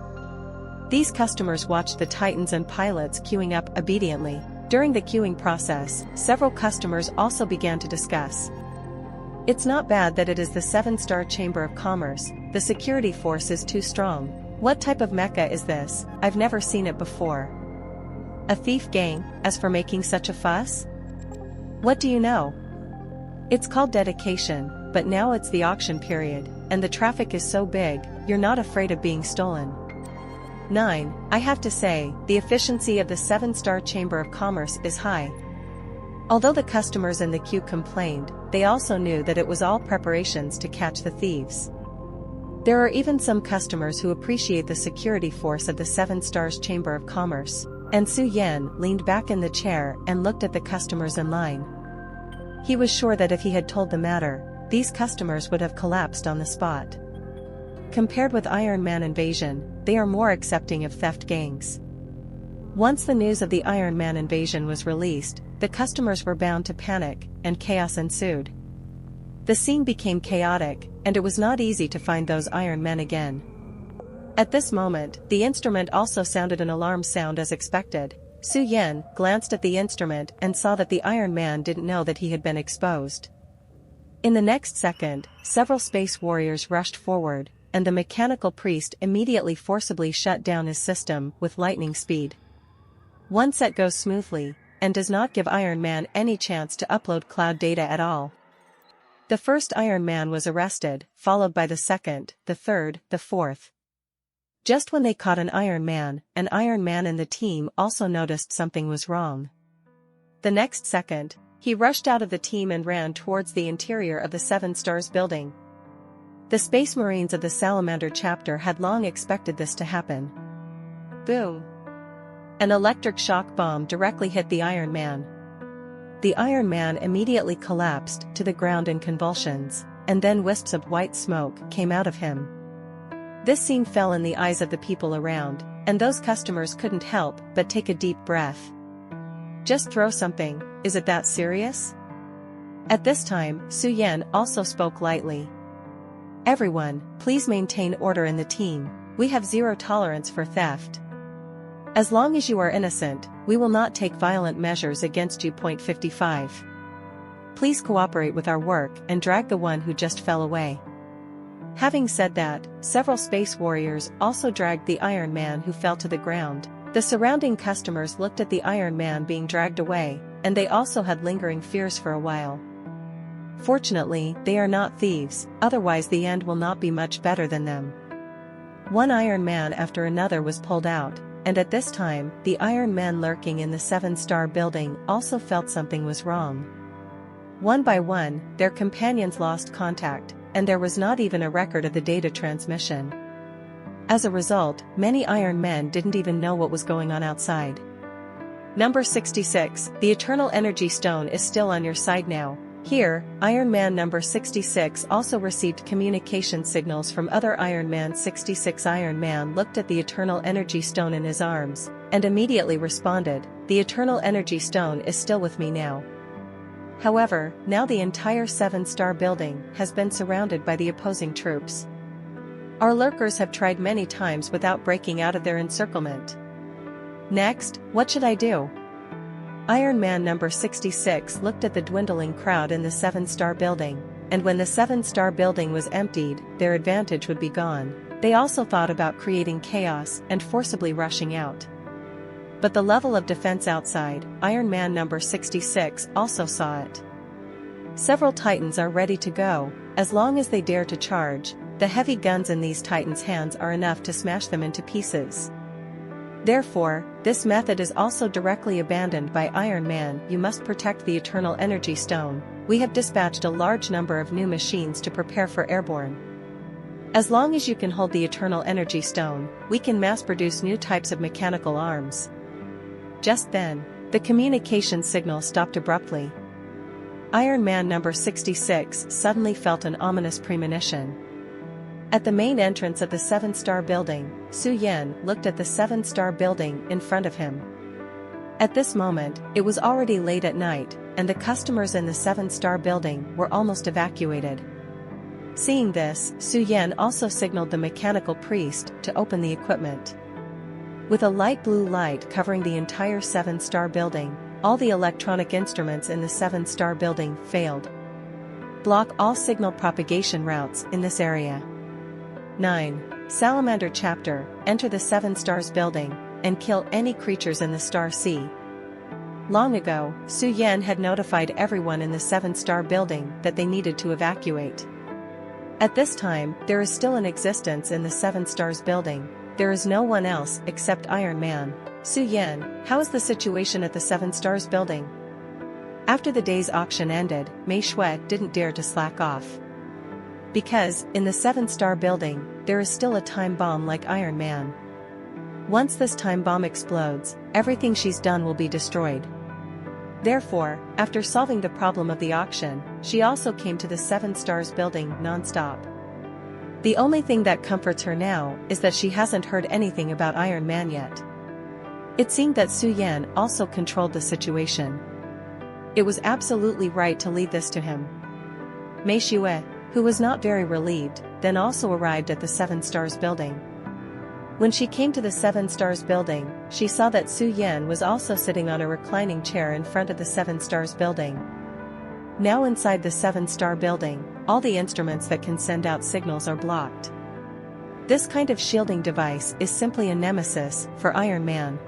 These customers watched the Titans and pilots queuing up obediently. During the queuing process, several customers also began to discuss. It's not bad that it is the 7-Star Chamber of Commerce, the security force is too strong. What type of mecha is this? I've never seen it before. A thief gang, as for making such a fuss? What do you know? It's called dedication, but now it's the auction period, and the traffic is so big, you're not afraid of being stolen. 9. I have to say, the efficiency of the 7-Star Chamber of Commerce is high. Although the customers in the queue complained, they also knew that it was all preparations to catch the thieves. There are even some customers who appreciate the security force of the 7 Stars Chamber of Commerce, and Su Yan leaned back in the chair and looked at the customers in line. He was sure that if he had told the matter, these customers would have collapsed on the spot. Compared with Iron Man invasion, they are more accepting of theft gangs. Once the news of the Iron Man invasion was released, the customers were bound to panic, and chaos ensued. The scene became chaotic, and it was not easy to find those Iron Men again. At this moment, the instrument also sounded an alarm sound as expected. Su Yan glanced at the instrument and saw that the Iron Man didn't know that he had been exposed. In the next second, several space warriors rushed forward, and the mechanical priest immediately forcibly shut down his system with lightning speed. One set goes smoothly, and does not give Iron Man any chance to upload cloud data at all. The first Iron Man was arrested, followed by the second, the third, the fourth. Just when they caught an Iron Man in the team also noticed something was wrong. The next second, he rushed out of the team and ran towards the interior of the Seven Stars building. The Space Marines of the Salamander chapter had long expected this to happen. Boom! An electric shock bomb directly hit the Iron Man. The Iron Man immediately collapsed to the ground in convulsions, and then wisps of white smoke came out of him. This scene fell in the eyes of the people around, and those customers couldn't help but take a deep breath. Just throw something, is it that serious? At this time, Su Yan also spoke lightly. Everyone, please maintain order in the team, we have zero tolerance for theft. As long as you are innocent, we will not take violent measures against you. 55. Please cooperate with our work and drag the one who just fell away. Having said that, several space warriors also dragged the Iron Man who fell to the ground. The surrounding customers looked at the Iron Man being dragged away, and they also had lingering fears for a while. Fortunately, they are not thieves, otherwise the end will not be much better than them. One Iron Man after another was pulled out, and at this time, the Iron Men lurking in the seven-star building also felt something was wrong. One by one, their companions lost contact, and there was not even a record of the data transmission. As a result, many Iron Men didn't even know what was going on outside. Number 66, the Eternal Energy Stone is still on your side now. Here, Iron Man number 66 also received communication signals from other Iron Man. 66 Iron Man looked at the Eternal Energy Stone in his arms, and immediately responded, "The Eternal Energy Stone is still with me now." However, now the entire seven-star building has been surrounded by the opposing troops. Our lurkers have tried many times without breaking out of their encirclement. Next, what should I do? Iron Man number 66 looked at the dwindling crowd in the seven-star building, and when the seven-star building was emptied, their advantage would be gone. They also thought about creating chaos and forcibly rushing out. But the level of defense outside, Iron Man number 66 also saw it. Several Titans are ready to go, as long as they dare to charge. The heavy guns in these Titans' hands are enough to smash them into pieces. Therefore, this method is also directly abandoned by Iron Man. You must protect the Eternal Energy Stone. We have dispatched a large number of new machines to prepare for airborne. As long as you can hold the Eternal Energy Stone, we can mass-produce new types of mechanical arms. Just then, the communication signal stopped abruptly. Iron Man number 66 suddenly felt an ominous premonition. At the main entrance of the seven-star building, Su Yan looked at the seven-star building in front of him. At this moment, it was already late at night, and the customers in the seven-star building were almost evacuated. Seeing this, Su Yan also signaled the mechanical priest to open the equipment. With a light blue light covering the entire seven-star building, all the electronic instruments in the seven-star building failed. Block all signal propagation routes in this area. 9. Salamander Chapter, enter the Seven Stars building, and kill any creatures in the Star Sea. Long ago, Su Yan had notified everyone in the seven-star building that they needed to evacuate. At this time, there is still an existence in the Seven Stars building. There is no one else except Iron Man. Su Yan, how is the situation at the Seven Stars building? After the day's auction ended, Mei Shui didn't dare to slack off. Because, in the seven-star building, there is still a time bomb like Iron Man. Once this time bomb explodes, everything she's done will be destroyed. Therefore, after solving the problem of the auction, she also came to the 7 Stars building non-stop. The only thing that comforts her now is that she hasn't heard anything about Iron Man yet. It seemed that Su Yan also controlled the situation. It was absolutely right to leave this to him. Mei Xue, who was not very relieved, then also arrived at the 7 Stars building. When she came to the 7 Stars building, she saw that Su Yan was also sitting on a reclining chair in front of the 7 Stars building. Now inside the 7-star building, all the instruments that can send out signals are blocked. This kind of shielding device is simply a nemesis for Iron Man.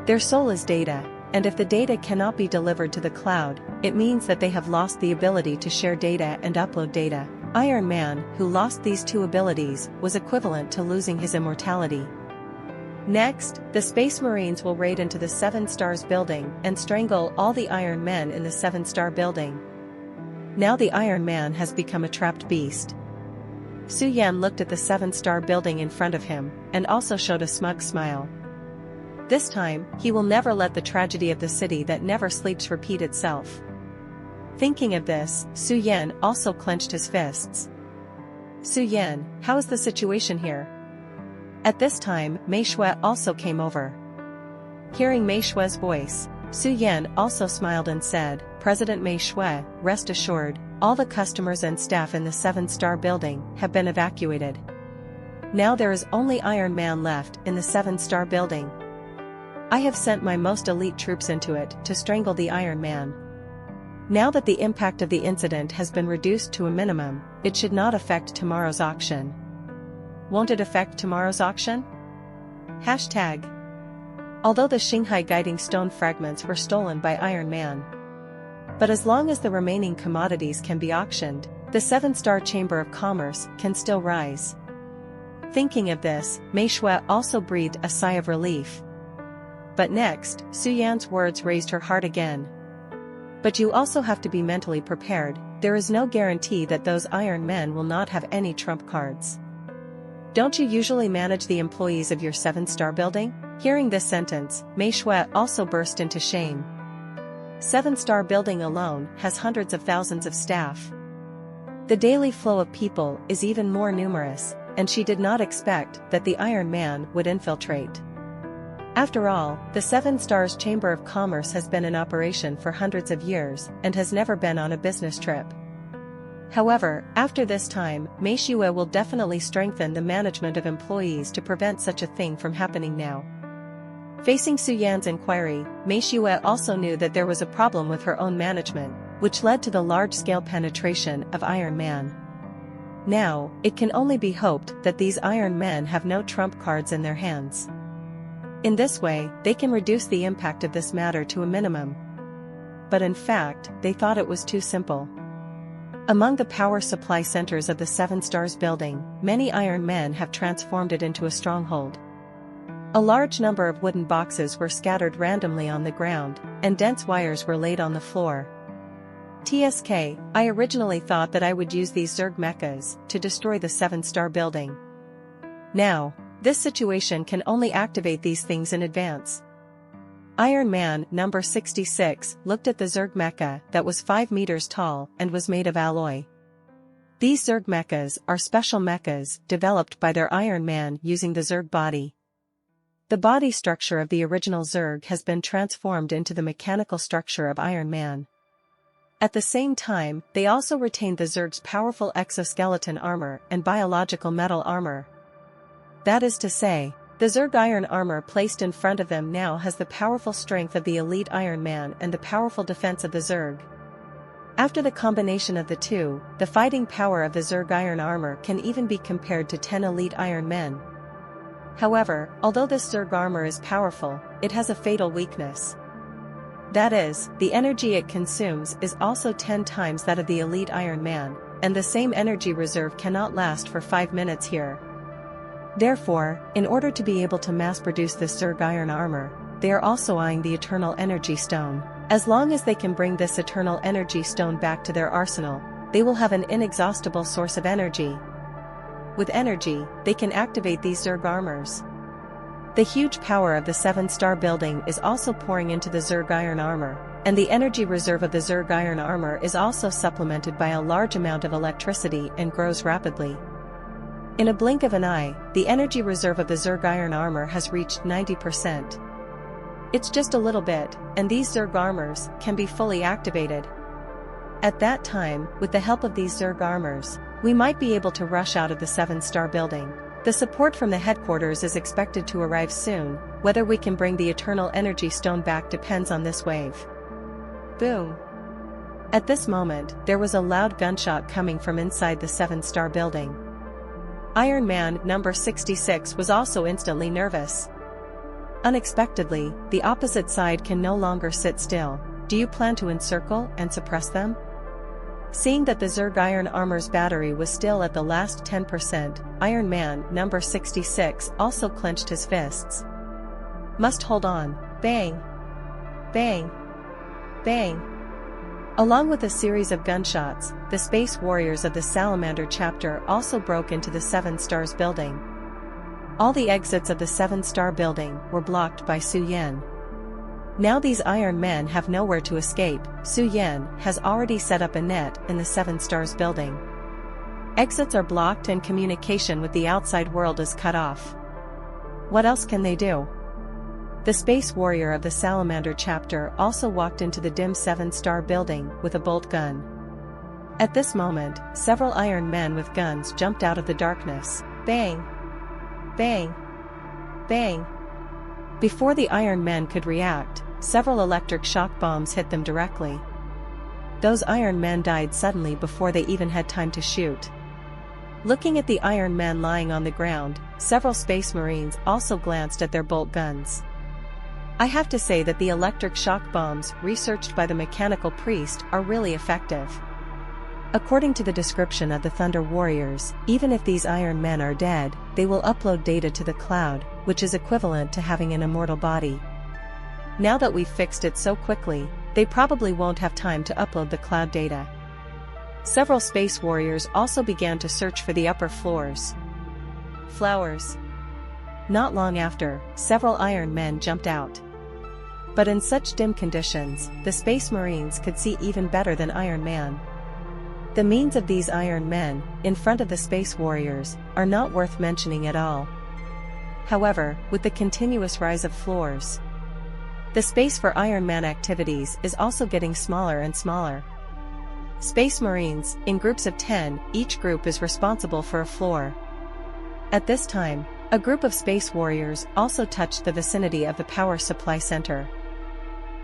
Their soul is data, and if the data cannot be delivered to the cloud, it means that they have lost the ability to share data and upload data. Iron Man, who lost these two abilities, was equivalent to losing his immortality. Next, the Space Marines will raid into the 7 Stars building and strangle all the Iron Men in the 7-star building. Now the Iron Man has become a trapped beast. Su Yan looked at the 7-star building in front of him, and also showed a smug smile. This time, he will never let the tragedy of the city that never sleeps repeat itself. Thinking of this, Su Yan also clenched his fists. Su Yan, how is the situation here? At this time, Mei Xue also came over. Hearing Mei Xue's voice, Su Yan also smiled and said, President Mei Xue, rest assured, all the customers and staff in the 7-star building have been evacuated. Now there is only Iron Man left in the 7-star building. I have sent my most elite troops into it to strangle the Iron Man. Now that the impact of the incident has been reduced to a minimum, it should not affect tomorrow's auction. Won't it affect tomorrow's auction? Hashtag. Although the Xinghai guiding stone fragments were stolen by Iron Man. But as long as the remaining commodities can be auctioned, the 7-star Chamber of Commerce can still rise. Thinking of this, Mei Xue also breathed a sigh of relief. But next, Su Yan's words raised her heart again. But you also have to be mentally prepared, there is no guarantee that those Iron Men will not have any trump cards. Don't you usually manage the employees of your 7-star building? Hearing this sentence, Mei Xue also burst into shame. 7-star building alone has hundreds of thousands of staff. The daily flow of people is even more numerous, and she did not expect that the Iron Man would infiltrate. After all, the 7 Stars Chamber of Commerce has been in operation for hundreds of years and has never been on a business trip. However, after this time, Mei Xue will definitely strengthen the management of employees to prevent such a thing from happening now. Facing Su Yan's inquiry, Mei Xue also knew that there was a problem with her own management, which led to the large-scale penetration of Iron Man. Now, it can only be hoped that these Iron Men have no trump cards in their hands. In this way, they can reduce the impact of this matter to a minimum. But in fact, they thought it was too simple. Among the power supply centers of the 7 Stars building, many Iron Men have transformed it into a stronghold. A large number of wooden boxes were scattered randomly on the ground, and dense wires were laid on the floor. TSK, I originally thought that I would use these Zerg mechas to destroy the 7-star building. Now, this situation can only activate these things in advance. Iron Man number 66 looked at the Zerg mecha that was 5 meters tall and was made of alloy. These Zerg mechas are special mechas developed by their Iron Man using the Zerg body. The body structure of the original Zerg has been transformed into the mechanical structure of Iron Man. At the same time, they also retained the Zerg's powerful exoskeleton armor and biological metal armor. That is to say, the Zerg iron armor placed in front of them now has the powerful strength of the elite Iron Man and the powerful defense of the Zerg. After the combination of the two, the fighting power of the Zerg iron armor can even be compared to 10 elite Iron Men. However, although this Zerg armor is powerful, it has a fatal weakness. That is, the energy it consumes is also 10 times that of the elite Iron Man, and the same energy reserve cannot last for 5 minutes here. Therefore, in order to be able to mass-produce this Zerg iron armor, they are also eyeing the Eternal Energy Stone. As long as they can bring this Eternal Energy Stone back to their arsenal, they will have an inexhaustible source of energy. With energy, they can activate these Zerg armors. The huge power of the 7-star building is also pouring into the Zerg iron armor, and the energy reserve of the Zerg iron armor is also supplemented by a large amount of electricity and grows rapidly. In a blink of an eye, the energy reserve of the Zerg iron armor has reached 90%. It's just a little bit, and these Zerg armors can be fully activated. At that time, with the help of these Zerg armors, we might be able to rush out of the 7-star building. The support from the headquarters is expected to arrive soon. Whether we can bring the Eternal Energy Stone back depends on this wave. Boom! At this moment, there was a loud gunshot coming from inside the 7-star building. Iron Man number 66 was also instantly nervous. Unexpectedly, the opposite side can no longer sit still. Do you plan to encircle and suppress them? Seeing that the Zerg iron armor's battery was still at the last 10%, Iron Man number 66 also clenched his fists. Must hold on. Bang! Bang! Bang! Along with a series of gunshots, the Space Warriors of the Salamander chapter also broke into the 7 Stars building. All the exits of the 7-star building were blocked by Su Yan. Now these Iron Men have nowhere to escape. Su Yan has already set up a net in the 7 Stars building. Exits are blocked and communication with the outside world is cut off. What else can they do? The Space Warrior of the Salamander chapter also walked into the dim 7-star building with a bolt gun. At this moment, several Iron Men with guns jumped out of the darkness. Bang! Bang! Bang! Before the Iron Men could react, several electric shock bombs hit them directly. Those Iron Men died suddenly before they even had time to shoot. Looking at the Iron Men lying on the ground, several Space Marines also glanced at their bolt guns. I have to say that the electric shock bombs researched by the Mechanical Priest are really effective. According to the description of the Thunder Warriors, even if these Iron Men are dead, they will upload data to the cloud, which is equivalent to having an immortal body. Now that we've fixed it so quickly, they probably won't have time to upload the cloud data. Several Space Warriors also began to search for the upper floors. Flowers. Not long after, several Iron Men jumped out. But in such dim conditions, the Space Marines could see even better than Iron Man. The means of these Iron Men, in front of the Space Warriors, are not worth mentioning at all. However, with the continuous rise of floors, the space for Iron Man activities is also getting smaller and smaller. Space Marines, in groups of 10, each group is responsible for a floor. At this time, a group of Space Warriors also touched the vicinity of the power supply center.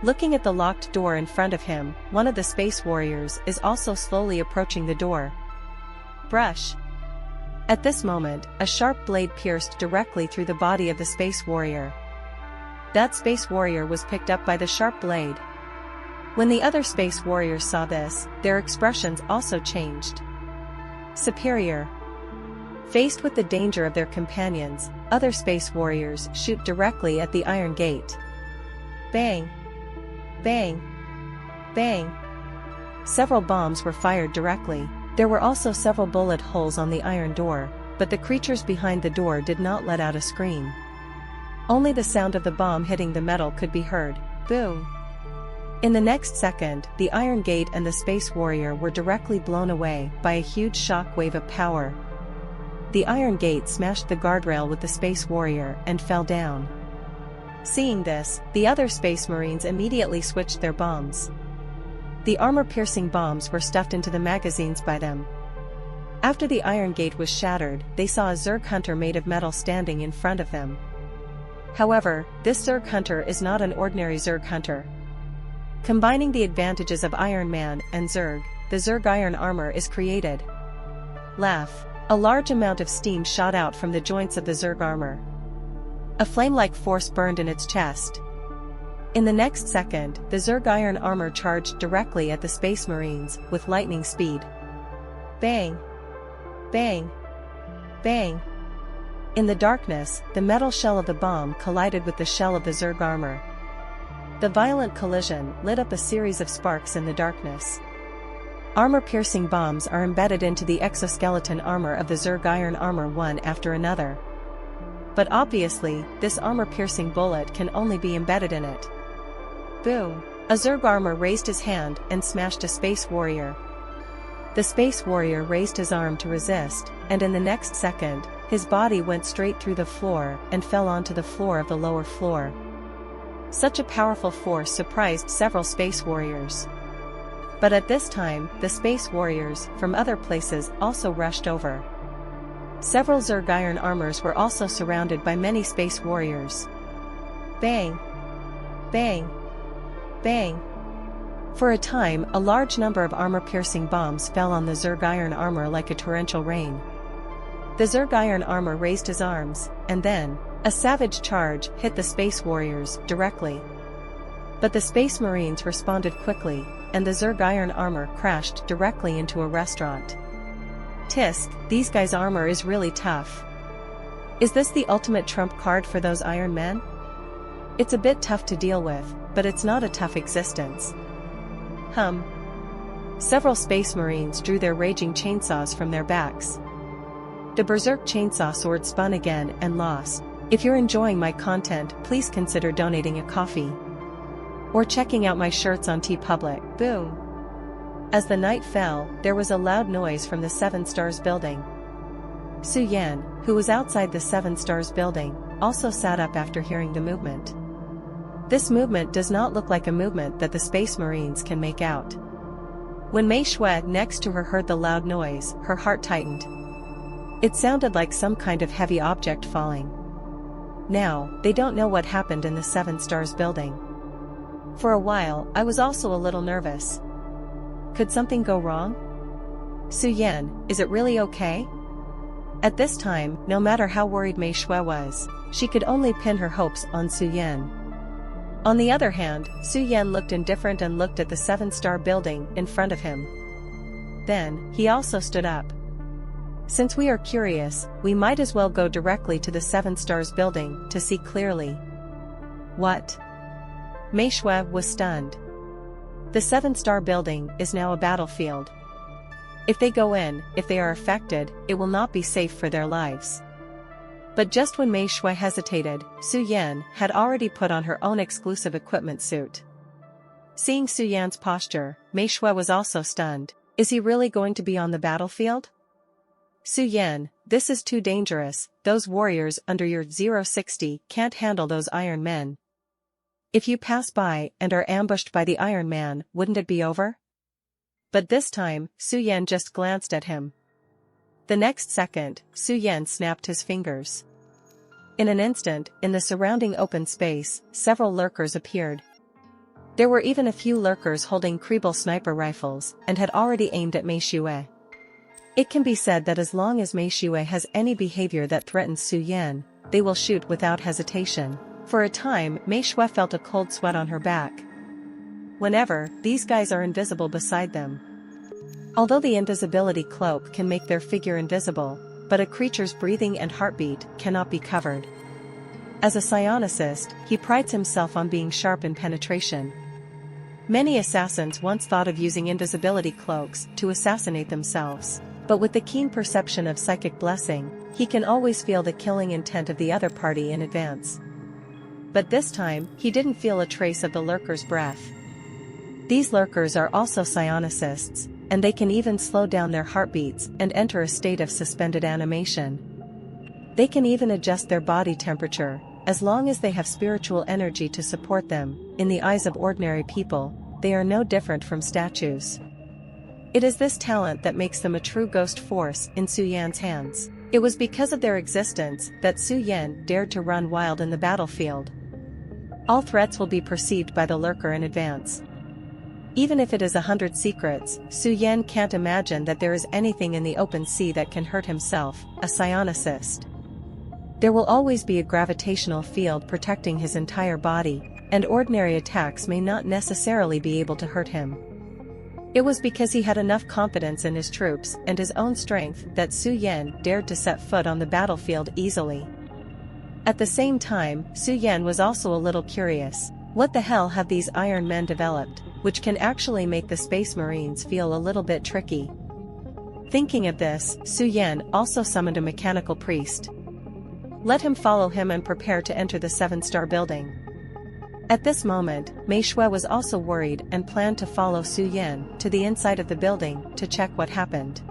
Looking at the locked door in front of him, one of the Space Warriors is also slowly approaching the door. Brush. At this moment, a sharp blade pierced directly through the body of the Space Warrior. That Space Warrior was picked up by the sharp blade. When the other Space Warriors saw this, their expressions also changed. Superior. Faced with the danger of their companions, other Space Warriors shoot directly at the Iron Gate. Bang! Bang! Bang! Several bombs were fired directly. There were also several bullet holes on the iron door, but the creatures behind the door did not let out a scream. Only the sound of the bomb hitting the metal could be heard. Boom! In the next second, the Iron Gate and the Space Warrior were directly blown away by a huge shock wave of power. The Iron Gate smashed the guardrail with the Space Warrior and fell down. Seeing this, the other Space Marines immediately switched their bombs. The armor-piercing bombs were stuffed into the magazines by them. After the Iron Gate was shattered, they saw a Zerg hunter made of metal standing in front of them. However, this Zerg hunter is not an ordinary Zerg hunter. Combining the advantages of Iron Man and Zerg, the Zerg iron armor is created. Laugh. A large amount of steam shot out from the joints of the Zerg armor. A flame-like force burned in its chest. In the next second, the Zerg iron armor charged directly at the Space Marines with lightning speed. Bang! Bang! Bang! In the darkness, the metal shell of the bomb collided with the shell of the Zerg armor. The violent collision lit up a series of sparks in the darkness. Armor-piercing bombs are embedded into the exoskeleton armor of the Zerg iron armor one after another. But obviously, this armor-piercing bullet can only be embedded in it. Boom! A Zerg armor raised his hand and smashed a space warrior. The space warrior raised his arm to resist, and in the next second, his body went straight through the floor and fell onto the floor of the lower floor. Such a powerful force surprised several space warriors. But at this time, the space warriors from other places also rushed over. Several Zerg iron armors were also surrounded by many space warriors. Bang! Bang! Bang! For a time, a large number of armor-piercing bombs fell on the Zerg iron armor like a torrential rain. The Zerg iron armor raised his arms, and then, a savage charge hit the space warriors directly. But the space marines responded quickly, and the Zerg iron armor crashed directly into a restaurant. Tisk, these guys' armor is really tough. Is this the ultimate trump card for those iron men? It's a bit tough to deal with, but it's not a tough existence. Several space marines drew their raging chainsaws from their backs. The berserk chainsaw sword spun again and lost. If you're enjoying my content, please consider donating a coffee. Or checking out my shirts on TeePublic. Boom! As the night fell, there was a loud noise from the Seven Stars building. Su Yan, who was outside the Seven Stars building, also sat up after hearing the movement. This movement does not look like a movement that the Space Marines can make out. When Mei Shui next to her heard the loud noise, her heart tightened. It sounded like some kind of heavy object falling. Now, they don't know what happened in the Seven Stars building. For a while, I was also a little nervous. Could something go wrong? Su Yan, is it really okay? At this time, no matter how worried Mei Shui was, she could only pin her hopes on Su Yan. On the other hand, Su Yan looked indifferent and looked at the seven-star building in front of him. Then, he also stood up. Since we are curious, we might as well go directly to the Seven Stars building to see clearly. What? Mei Shui was stunned. The Seven-Star building is now a battlefield. If they go in, if they are affected, it will not be safe for their lives. But just when Mei Shui hesitated, Su Yan had already put on her own exclusive equipment suit. Seeing Su Yan's posture, Mei Shui was also stunned. Is he really going to be on the battlefield? Su Yan, this is too dangerous. Those warriors under your 060 can't handle those Iron Men. If you pass by and are ambushed by the Iron Man, wouldn't it be over? But this time, Su Yan just glanced at him. The next second, Su Yan snapped his fingers. In an instant, in the surrounding open space, several lurkers appeared. There were even a few lurkers holding Kriebel sniper rifles and had already aimed at Mei Shui. It can be said that as long as Mei Shui has any behavior that threatens Su Yan, they will shoot without hesitation. For a time, Mei Shui felt a cold sweat on her back. Whenever, these guys are invisible beside them. Although the invisibility cloak can make their figure invisible, but a creature's breathing and heartbeat cannot be covered. As a psionicist, he prides himself on being sharp in penetration. Many assassins once thought of using invisibility cloaks to assassinate themselves. But with the keen perception of psychic blessing, he can always feel the killing intent of the other party in advance. But this time, he didn't feel a trace of the lurker's breath. These lurkers are also psionicists, and they can even slow down their heartbeats and enter a state of suspended animation. They can even adjust their body temperature, as long as they have spiritual energy to support them. In the eyes of ordinary people, they are no different from statues. It is this talent that makes them a true ghost force in Su Yan's hands. It was because of their existence that Su Yan dared to run wild in the battlefield. All threats will be perceived by the lurker in advance. Even if it is 100 secrets, Su Yan can't imagine that there is anything in the open sea that can hurt himself, a psionicist. There will always be a gravitational field protecting his entire body, and ordinary attacks may not necessarily be able to hurt him. It was because he had enough confidence in his troops and his own strength that Su Yan dared to set foot on the battlefield easily. At the same time, Su Yan was also a little curious. What the hell have these Iron Men developed, which can actually make the Space Marines feel a little bit tricky? Thinking of this, Su Yan also summoned a mechanical priest. Let him follow him and prepare to enter the Seven-Star building. At this moment, Manhwa was also worried and planned to follow Su Yan to the inside of the building to check what happened.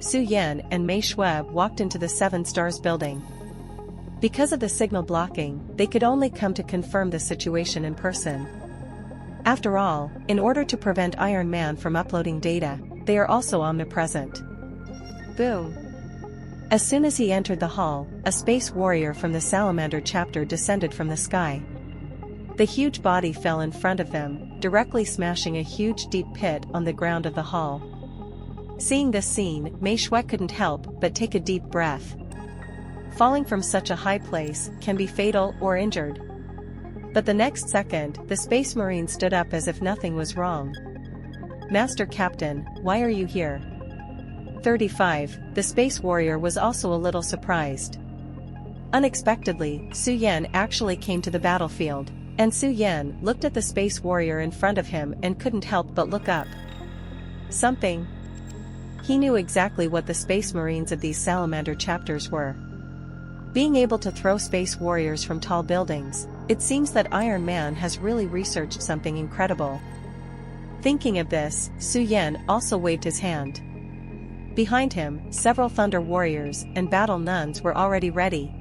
Su Yan and Manhwa walked into the Seven Stars building. Because of the signal blocking, they could only come to confirm the situation in person. After all, in order to prevent Iron Man from uploading data, they are also omnipresent. Boom! As soon as he entered the hall, a space warrior from the Salamander chapter descended from the sky. The huge body fell in front of them, directly smashing a huge deep pit on the ground of the hall. Seeing this scene, Manhwa couldn't help but take a deep breath. Falling from such a high place can be fatal or injured. But the next second, the Space Marine stood up as if nothing was wrong. "Master Captain, why are you here?" 35. The Space Warrior was also a little surprised. Unexpectedly, Su Yan actually came to the battlefield, and Su Yan looked at the Space Warrior in front of him and couldn't help but look up. Something. He knew exactly what the Space Marines of these Salamander chapters were. Being able to throw Space Warriors from tall buildings, it seems that Iron Man has really researched something incredible. Thinking of this, Su Yan also waved his hand. Behind him, several Thunder Warriors and Battle Nuns were already ready.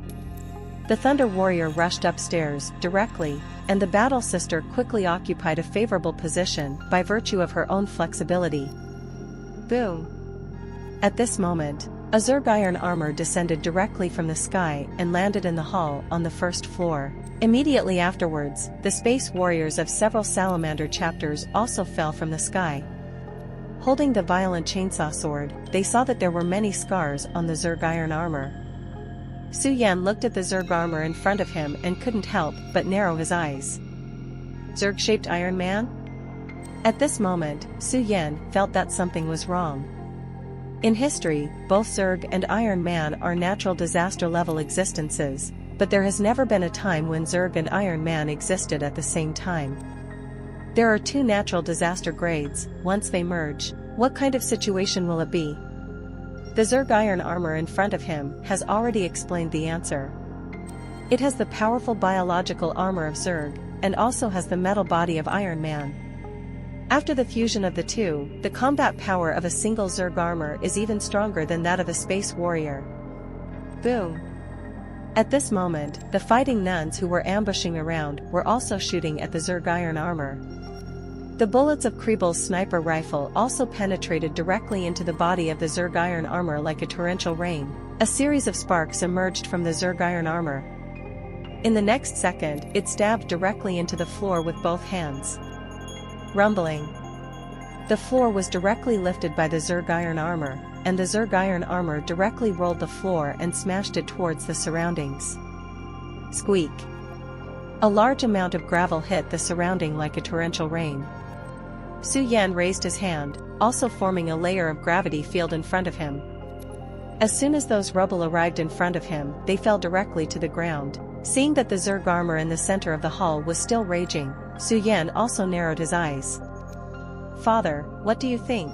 The Thunder Warrior rushed upstairs directly, and the Battle Sister quickly occupied a favorable position by virtue of her own flexibility. Boom! At this moment, a Zerg iron armor descended directly from the sky and landed in the hall on the first floor. Immediately afterwards, the Space Warriors of several Salamander chapters also fell from the sky. Holding the violent chainsaw sword, they saw that there were many scars on the Zerg iron armor. Su Yan looked at the Zerg armor in front of him and couldn't help but narrow his eyes. Zerg-shaped Iron Man? At this moment, Su Yan felt that something was wrong. In history, both Zerg and Iron Man are natural disaster-level existences, but there has never been a time when Zerg and Iron Man existed at the same time. There are two natural disaster grades. Once they merge, what kind of situation will it be? The Zerg iron armor in front of him has already explained the answer. It has the powerful biological armor of Zerg, and also has the metal body of Iron Man. After the fusion of the two, the combat power of a single Zerg armor is even stronger than that of a Space Warrior. Boom! At this moment, the fighting nuns who were ambushing around were also shooting at the Zerg iron armor. The bullets of Kriebel's sniper rifle also penetrated directly into the body of the Zerg iron armor like a torrential rain. A series of sparks emerged from the Zerg iron armor. In the next second, it stabbed directly into the floor with both hands. Rumbling. The floor was directly lifted by the Zerg iron armor, and the Zerg iron armor directly rolled the floor and smashed it towards the surroundings. Squeak. A large amount of gravel hit the surrounding like a torrential rain. Su Yan raised his hand, also forming a layer of gravity field in front of him. As soon as those rubble arrived in front of him, they fell directly to the ground. Seeing that the Zerg armor in the center of the hall was still raging, Su Yan also narrowed his eyes. "Father, what do you think?"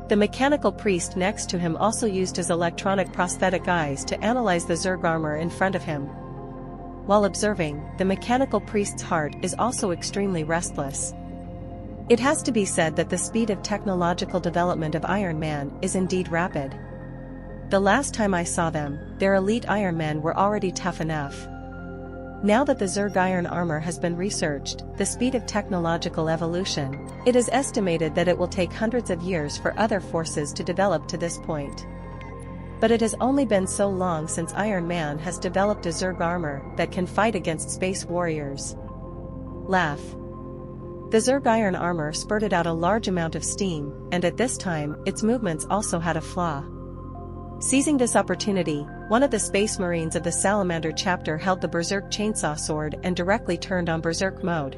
The mechanical priest next to him also used his electronic prosthetic eyes to analyze the Zerg armor in front of him. While observing, the mechanical priest's heart is also extremely restless. It has to be said that the speed of technological development of Iron Man is indeed rapid. The last time I saw them, their elite Iron Men were already tough enough. Now that the Zerg iron armor has been researched, the speed of technological evolution, it is estimated that it will take hundreds of years for other forces to develop to this point. But it has only been so long since Iron Man has developed a Zerg armor that can fight against Space Warriors. Laugh. The Zerg iron armor spurted out a large amount of steam, and at this time, its movements also had a flaw. Seizing this opportunity, one of the Space Marines of the Salamander chapter held the Berserk chainsaw sword and directly turned on Berserk mode.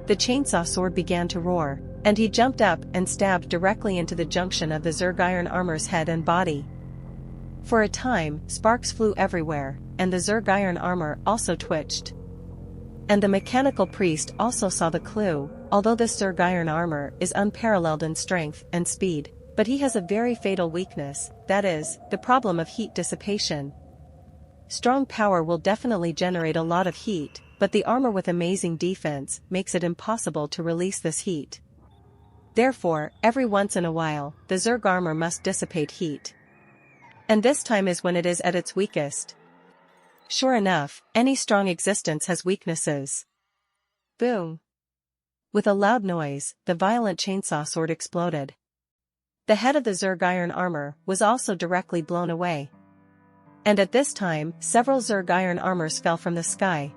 The chainsaw sword began to roar, and he jumped up and stabbed directly into the junction of the Zerg iron armor's head and body. For a time, sparks flew everywhere, and the Zerg iron armor also twitched. And the mechanical priest also saw the clue. Although this Zerg iron armor is unparalleled in strength and speed, but he has a very fatal weakness, that is, the problem of heat dissipation. Strong power will definitely generate a lot of heat, but the armor with amazing defense makes it impossible to release this heat. Therefore, every once in a while, the Zerg armor must dissipate heat. And this time is when it is at its weakest. Sure enough, any strong existence has weaknesses. Boom! With a loud noise, the violent chainsaw sword exploded. The head of the Zerg iron armor was also directly blown away. And at this time, several Zerg iron armors fell from the sky.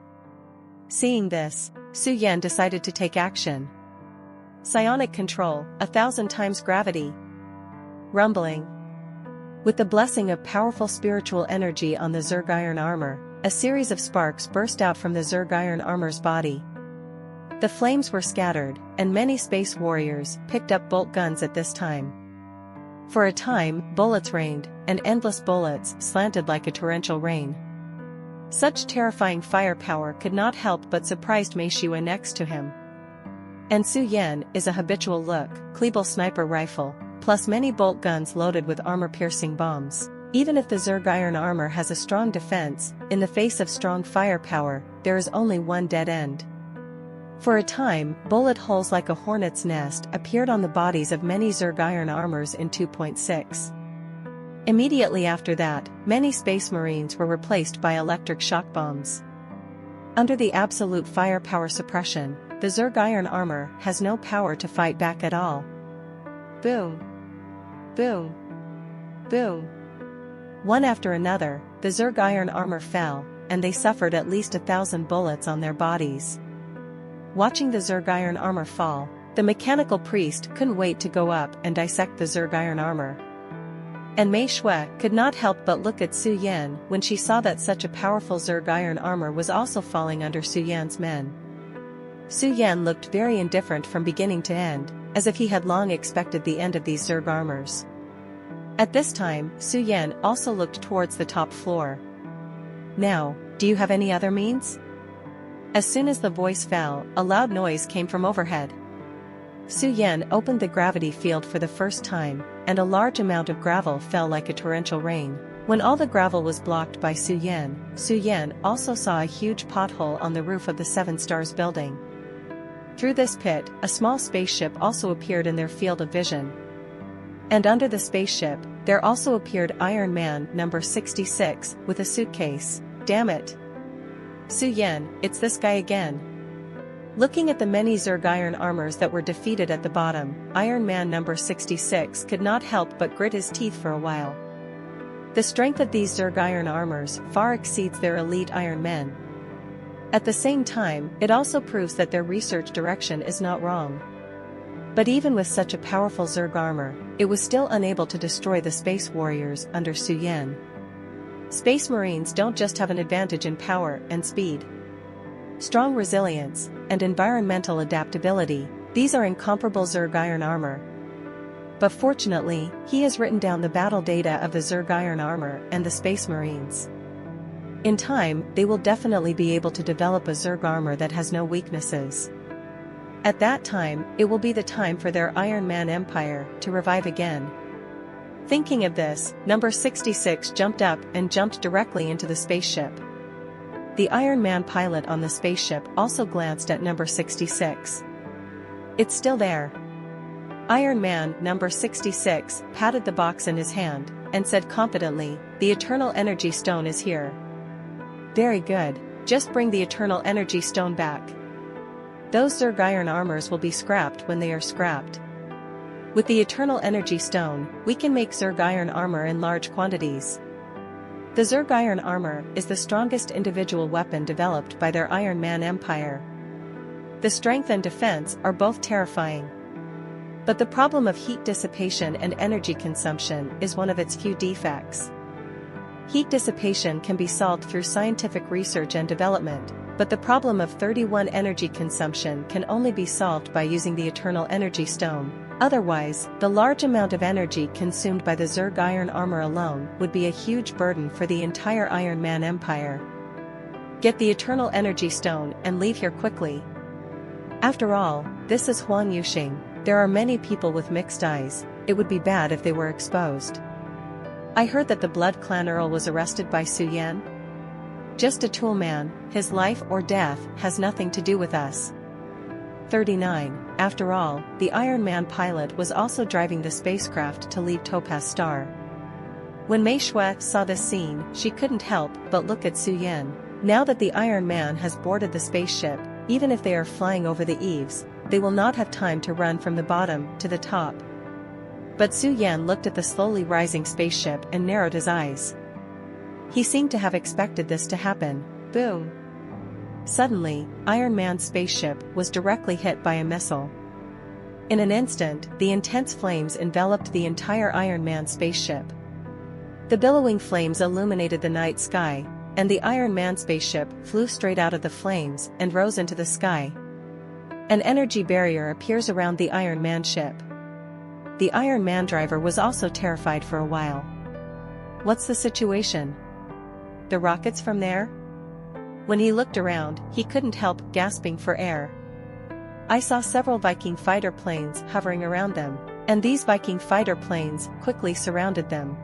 Seeing this, Su Yan decided to take action. Psionic control, 1,000 times gravity. Rumbling. With the blessing of powerful spiritual energy on the Zerg iron armor, a series of sparks burst out from the Zerg iron armor's body. The flames were scattered, and many space warriors picked up bolt guns at this time. For a time, bullets rained, and endless bullets slanted like a torrential rain. Such terrifying firepower could not help but surprised Mei Shue next to him. And Su Yan is a habitual look, Kleebel sniper rifle, plus many bolt guns loaded with armor-piercing bombs. Even if the Zerg iron armor has a strong defense, in the face of strong firepower, there is only one dead end. For a time, bullet holes like a hornet's nest appeared on the bodies of many Zerg iron armors in 2.6. Immediately after that, many space marines were replaced by electric shock bombs. Under the absolute firepower suppression, the Zerg iron armor has no power to fight back at all. Boom! Boom! Boom! One after another, the Zerg iron armor fell, and they suffered at least 1,000 bullets on their bodies. Watching the Zerg iron armor fall, the mechanical priest couldn't wait to go up and dissect the Zerg iron armor. And Mei Shue could not help but look at Su Yan when she saw that such a powerful Zerg iron armor was also falling under Su Yan's men. Su Yan looked very indifferent from beginning to end, as if he had long expected the end of these Zerg armors. At this time, Su Yan also looked towards the top floor. Now, do you have any other means? As soon as the voice fell, a loud noise came from overhead. Su Yan opened the gravity field for the first time, and a large amount of gravel fell like a torrential rain. When all the gravel was blocked by Su Yan also saw a huge pothole on the roof of the 7 Stars building. Through this pit, a small spaceship also appeared in their field of vision. And under the spaceship, there also appeared Iron Man number 66, with a suitcase. Damn it! Su Yan, it's this guy again. Looking at the many Zerg iron armors that were defeated at the bottom, Iron Man number 66 could not help but grit his teeth for a while. The strength of these Zerg iron armors far exceeds their elite Iron Men. At the same time, it also proves that their research direction is not wrong. But even with such a powerful Zerg armor, it was still unable to destroy the space warriors under Su Yan. Space Marines don't just have an advantage in power and speed. Strong resilience, and environmental adaptability, these are incomparable Zerg iron armor. But fortunately, he has written down the battle data of the Zerg iron armor and the Space Marines. In time, they will definitely be able to develop a Zerg armor that has no weaknesses. At that time, it will be the time for their Iron Man Empire to revive again. Thinking of this, number 66 jumped up and jumped directly into the spaceship. The Iron Man pilot on the spaceship also glanced at number 66. It's still there. Iron Man number 66 patted the box in his hand and said confidently, "The Eternal Energy Stone is here." "Very good, just bring the Eternal Energy Stone back. Those Zerg iron armors will be scrapped when they are scrapped. With the Eternal Energy Stone, we can make Zerg iron armor in large quantities." The Zerg iron armor is the strongest individual weapon developed by their Iron Man Empire. The strength and defense are both terrifying. But the problem of heat dissipation and energy consumption is one of its few defects. Heat dissipation can be solved through scientific research and development, but the problem of 31 energy consumption can only be solved by using the Eternal Energy Stone. Otherwise, the large amount of energy consumed by the Zerg iron armor alone would be a huge burden for the entire Iron Man Empire. Get the Eternal Energy Stone and leave here quickly. After all, this is Huan Yuxing. There are many people with mixed eyes. It would be bad if they were exposed. I heard that the Blood Clan Earl was arrested by Su Yan. Just a tool man, his life or death has nothing to do with us. 39. After all, the Iron Man pilot was also driving the spacecraft to leave Topaz Star. When Manhwa saw this scene, she couldn't help but look at Su-yen. Now that the Iron Man has boarded the spaceship, even if they are flying over the eaves, they will not have time to run from the bottom to the top. But Su-yen looked at the slowly rising spaceship and narrowed his eyes. He seemed to have expected this to happen. Boom! Suddenly, Iron Man's spaceship was directly hit by a missile. In an instant, the intense flames enveloped the entire Iron Man spaceship. The billowing flames illuminated the night sky, and the Iron Man spaceship flew straight out of the flames and rose into the sky. An energy barrier appears around the Iron Man ship. The Iron Man driver was also terrified for a while. What's the situation? The rockets from there? When he looked around, he couldn't help gasping for air. I saw several Viking fighter planes hovering around them, and these Viking fighter planes quickly surrounded them.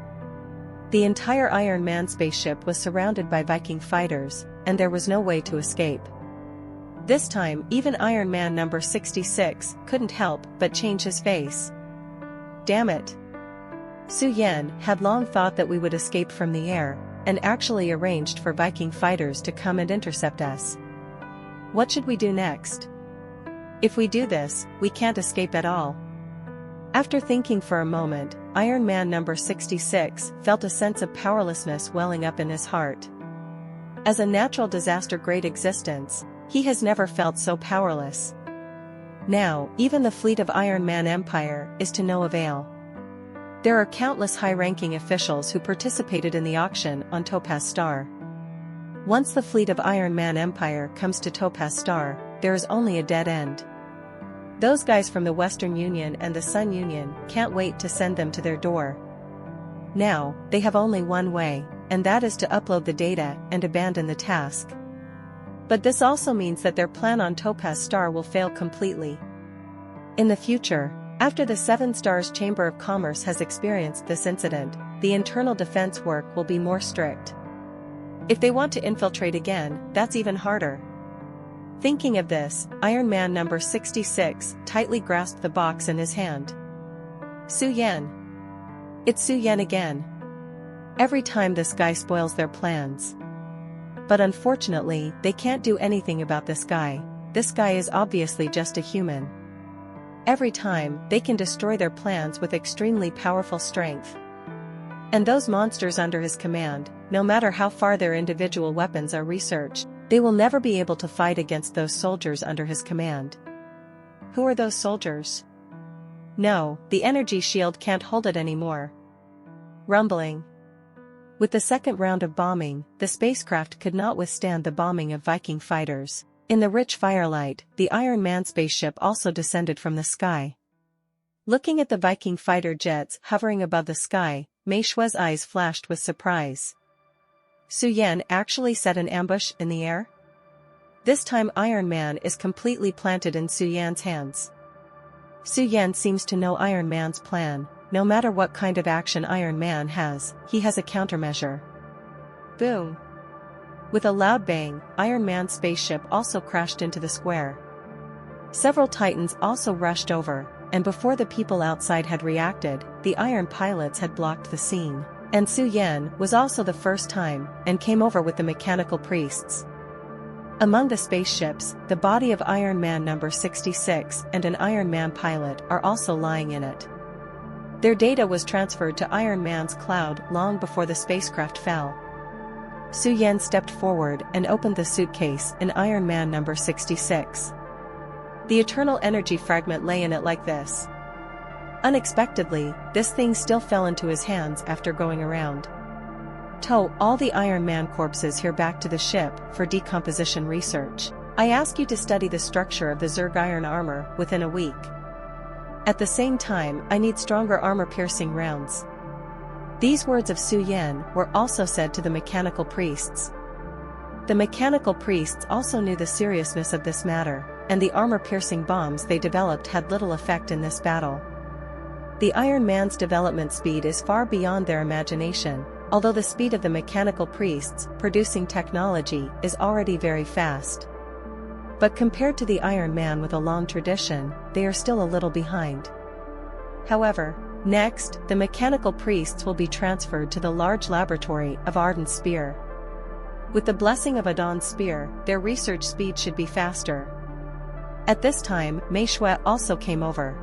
The entire Iron Man spaceship was surrounded by Viking fighters, and there was no way to escape. This time, even Iron Man number 66 couldn't help but change his face. Damn it! Su-yen had long thought that we would escape from the air, and actually arranged for Viking fighters to come and intercept us. What should we do next? If we do this, we can't escape at all. After thinking for a moment, Iron Man number 66 felt a sense of powerlessness welling up in his heart. As a natural disaster-grade existence, he has never felt so powerless. Now, even the fleet of Iron Man Empire is to no avail. There are countless high-ranking officials who participated in the auction on Topaz Star. Once the fleet of Iron Man Empire comes to Topaz Star, there is only a dead end. Those guys from the Western Union and the Sun Union can't wait to send them to their door. Now, they have only one way, and that is to upload the data and abandon the task. But this also means that their plan on Topaz Star will fail completely. In the future, after the Seven Stars Chamber of Commerce has experienced this incident, the internal defense work will be more strict. If they want to infiltrate again, that's even harder. Thinking of this, Iron Man number 66 tightly grasped the box in his hand. Su-yen. It's Su-yen again. Every time this guy spoils their plans. But unfortunately, they can't do anything about this guy. This guy is obviously just a human. Every time, they can destroy their plans with extremely powerful strength. And those monsters under his command, no matter how far their individual weapons are researched, they will never be able to fight against those soldiers under his command. Who are those soldiers? No, the energy shield can't hold it anymore. Rumbling. With the second round of bombing, the spacecraft could not withstand the bombing of Viking fighters. In the rich firelight, the Iron Man spaceship also descended from the sky. Looking at the Viking fighter jets hovering above the sky, Manhwa's eyes flashed with surprise. Su-yen actually set an ambush in the air? This time Iron Man is completely planted in Su-yen's hands. Su-yen seems to know Iron Man's plan. No matter what kind of action Iron Man has, he has a countermeasure. Boom! With a loud bang, Iron Man's spaceship also crashed into the square. Several Titans also rushed over, and before the people outside had reacted, the Iron pilots had blocked the scene. And Su-yen was also the first time, and came over with the mechanical priests. Among the spaceships, the body of Iron Man number 66 and an Iron Man pilot are also lying in it. Their data was transferred to Iron Man's cloud long before the spacecraft fell. Su-yen stepped forward and opened the suitcase in Iron Man number 66. The eternal energy fragment lay in it like this. Unexpectedly, this thing still fell into his hands after going around. Tow all the Iron Man corpses here back to the ship for decomposition research. I ask you to study the structure of the Zerg iron armor within a week. At the same time, I need stronger armor-piercing rounds. These words of Su-yen were also said to the mechanical priests. The mechanical priests also knew the seriousness of this matter, and the armor-piercing bombs they developed had little effect in this battle. The Iron Man's development speed is far beyond their imagination, although the speed of the mechanical priests producing technology is already very fast. But compared to the Iron Man with a long tradition, they are still a little behind. However, next, the mechanical priests will be transferred to the large laboratory of Arden's Spear. With the blessing of Adon's Spear, their research speed should be faster. At this time, ManhwaRecap also came over.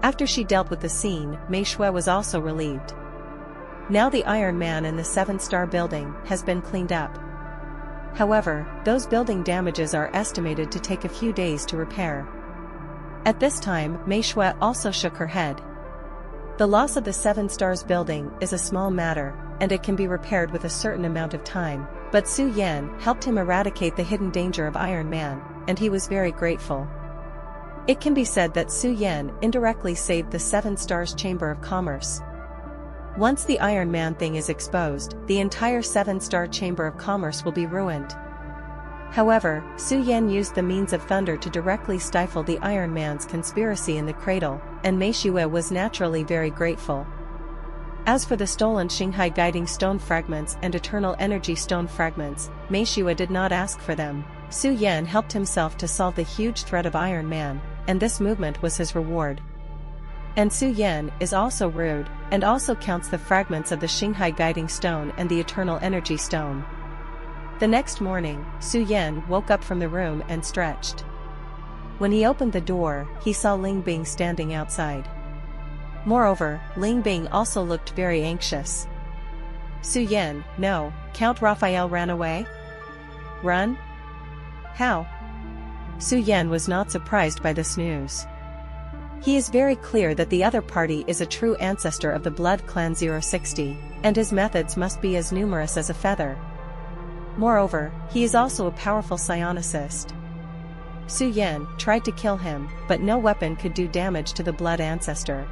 After she dealt with the scene, ManhwaRecap was also relieved. Now the Iron Man in the 7-star building has been cleaned up. However, those building damages are estimated to take a few days to repair. At this time, ManhwaRecap also shook her head. The loss of the 7 stars building is a small matter, and it can be repaired with a certain amount of time, but Su Yan helped him eradicate the hidden danger of Iron Man, and he was very grateful. It can be said that Su Yan indirectly saved the 7 stars Chamber of Commerce. Once the Iron Man thing is exposed, the entire 7-star Chamber of Commerce will be ruined. However, Su Yan used the means of thunder to directly stifle the Iron Man's conspiracy in the cradle, and ManhwaRecap was naturally very grateful. As for the stolen Shanghai Guiding Stone fragments and Eternal Energy Stone fragments, ManhwaRecap did not ask for them. Su Yan helped himself to solve the huge threat of Iron Man, and this movement was his reward. And Su Yan is also rude, and also counts the fragments of the Shanghai Guiding Stone and the Eternal Energy Stone. The next morning, Su Yan woke up from the room and stretched. When he opened the door, he saw Ling Bing standing outside. Moreover, Ling Bing also looked very anxious. Su Yan, no, Count Raphael ran away? Run? How? Su Yan was not surprised by this news. He is very clear that the other party is a true ancestor of the Blood Clan 060, and his methods must be as numerous as a feather. Moreover, he is also a powerful psionicist. Su Yan tried to kill him, but no weapon could do damage to the Blood Ancestor.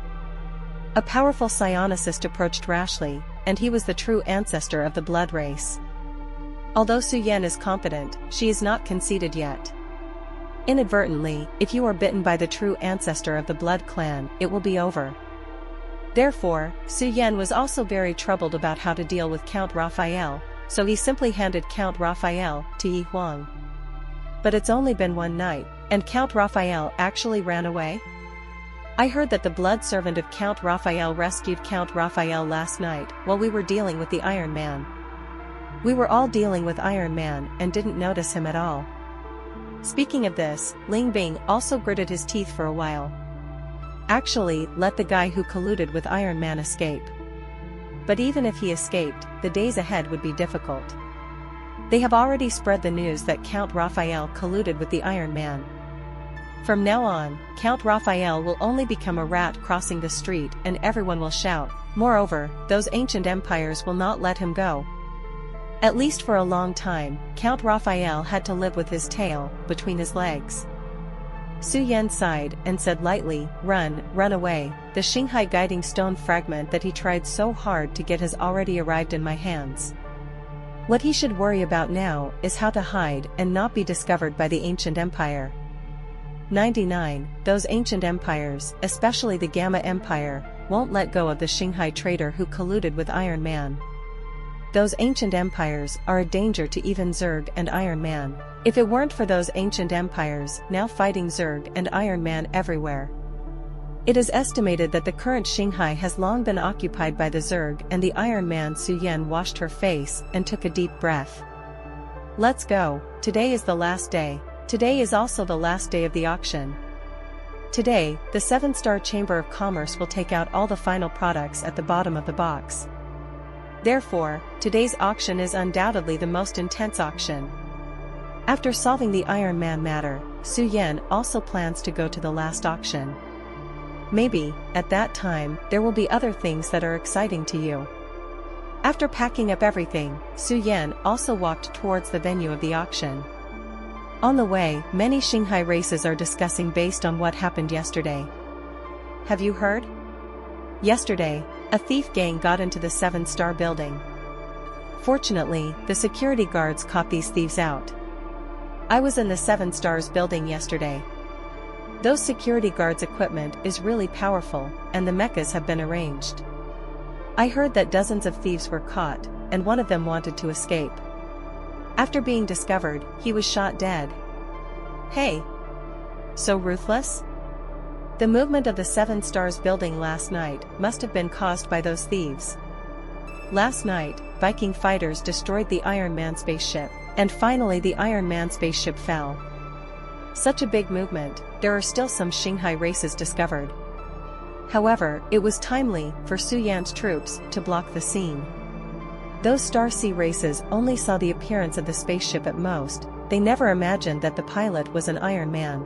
A powerful psionicist approached rashly, and he was the true ancestor of the Blood race. Although Su Yan is confident, she is not conceited yet. Inadvertently, if you are bitten by the true ancestor of the Blood Clan, it will be over. Therefore, Su Yan was also very troubled about how to deal with Count Raphael, so he simply handed Count Raphael to Yi Huang. But it's only been one night, and Count Raphael actually ran away? I heard that the blood servant of Count Raphael rescued Count Raphael last night while we were dealing with the Iron Man. We were all dealing with Iron Man and didn't notice him at all. Speaking of this, Ling Bing also gritted his teeth for a while. Actually, let the guy who colluded with Iron Man escape. But even if he escaped, the days ahead would be difficult. They have already spread the news that Count Raphael colluded with the Iron Man. From now on, Count Raphael will only become a rat crossing the street and everyone will shout. Moreover, those ancient empires will not let him go. At least for a long time, Count Raphael had to live with his tail between his legs. Su Yan sighed and said lightly, run away. The Shanghai Guiding Stone fragment that he tried so hard to get has already arrived in my hands. What he should worry about now is how to hide and not be discovered by the ancient empire. 99. Those ancient empires, especially the Gamma Empire, won't let go of the Shanghai traitor who colluded with Iron Man. Those ancient empires are a danger to even Zurg and Iron Man. If it weren't for those ancient empires now fighting Zurg and Iron Man everywhere. It is estimated that the current Shanghai has long been occupied by the Zurg and the Iron Man. Su Yan washed her face and took a deep breath. Let's go, today is the last day. Today is also the last day of the auction. Today, the 7-star Chamber of Commerce will take out all the final products at the bottom of the box. Therefore, today's auction is undoubtedly the most intense auction. After solving the Iron Man matter, Su Yan also plans to go to the last auction. Maybe, at that time, there will be other things that are exciting to you. After packing up everything, Su Yan also walked towards the venue of the auction. On the way, many Shanghai races are discussing based on what happened yesterday. Have you heard? Yesterday, a thief gang got into the 7-star building. Fortunately, the security guards caught these thieves out. I was in the 7 stars building yesterday. Those security guards' equipment is really powerful, and the mechas have been arranged. I heard that dozens of thieves were caught, and one of them wanted to escape. After being discovered, he was shot dead. Hey! So ruthless? The movement of the Seven Stars building last night must have been caused by those thieves. Last night, Viking fighters destroyed the Iron Man spaceship, and finally the Iron Man spaceship fell. Such a big movement, there are still some Shanghai races discovered. However, it was timely for Su Yan's troops to block the scene. Those Star Sea races only saw the appearance of the spaceship at most, they never imagined that the pilot was an Iron Man.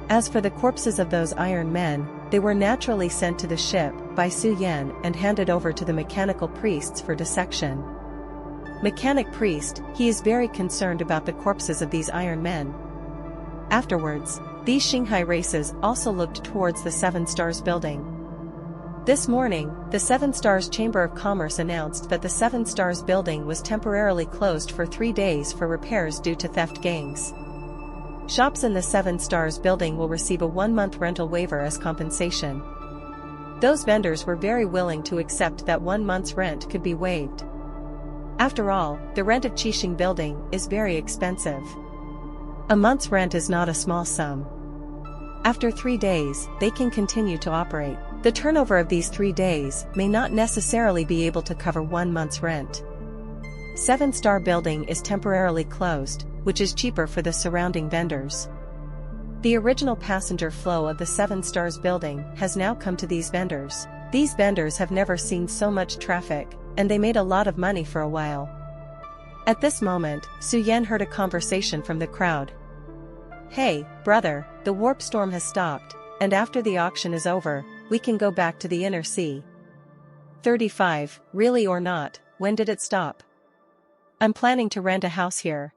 As for the corpses of those Iron Men, they were naturally sent to the ship by Su Yan and handed over to the mechanical priests for dissection. Mechanic priest, he is very concerned about the corpses of these Iron Men. Afterwards, these Shanghai races also looked towards the Seven Stars building. This morning, the Seven Stars Chamber of Commerce announced that the Seven Stars building was temporarily closed for 3 days for repairs due to theft gangs. Shops in the Seven Stars building will receive a 1-month rental waiver as compensation. Those vendors were very willing to accept that 1 month's rent could be waived. After all, the rent of Qixing building is very expensive. A month's rent is not a small sum. After 3 days, they can continue to operate. The turnover of these 3 days may not necessarily be able to cover 1 month's rent. Seven Star building is temporarily closed, which is cheaper for the surrounding vendors. The original passenger flow of the Seven Stars building has now come to these vendors. These vendors have never seen so much traffic, and they made a lot of money for a while. At this moment, Su Yan heard a conversation from the crowd. Hey, brother, the warp storm has stopped, and after the auction is over, we can go back to the inner sea. 35, really or not, when did it stop? I'm planning to rent a house here.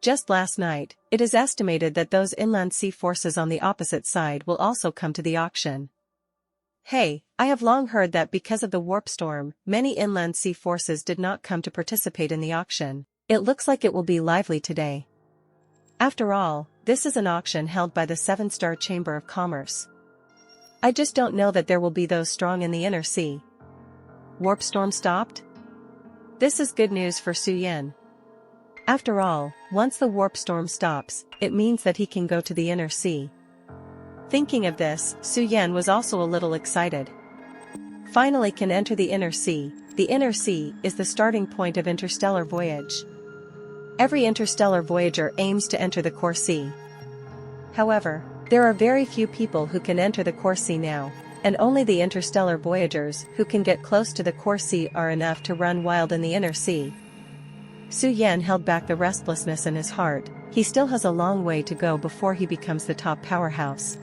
Just last night, it is estimated that those inland sea forces on the opposite side will also come to the auction. Hey, I have long heard that because of the warp storm, many inland sea forces did not come to participate in the auction. It looks like it will be lively today. After all, this is an auction held by the Seven Star Chamber of Commerce. I just don't know that there will be those strong in the inner sea. Warp storm stopped? This is good news for Su Yan. After all, once the warp storm stops, it means that he can go to the inner sea. Thinking of this, Su Yan was also a little excited. Finally can enter the inner sea. The inner sea is the starting point of interstellar voyage. Every interstellar voyager aims to enter the core sea. However, there are very few people who can enter the core sea now, and only the interstellar voyagers who can get close to the core sea are enough to run wild in the inner sea. Su Yan held back the restlessness in his heart. He still has a long way to go before he becomes the top powerhouse.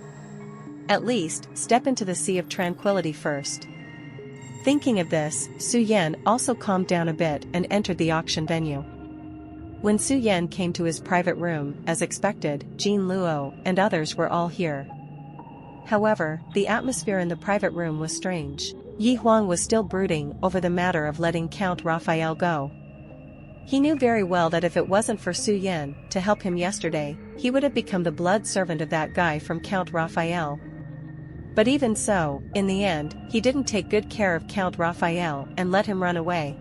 At least, step into the sea of tranquility first. Thinking of this, Su Yan also calmed down a bit and entered the auction venue. When Su Yan came to his private room, as expected, Jin Luo and others were all here. However, the atmosphere in the private room was strange. Yi Huang was still brooding over the matter of letting Count Raphael go. He knew very well that if it wasn't for Su Yan to help him yesterday, he would have become the blood servant of that guy from Count Raphael. But even so, in the end, he didn't take good care of Count Raphael and let him run away.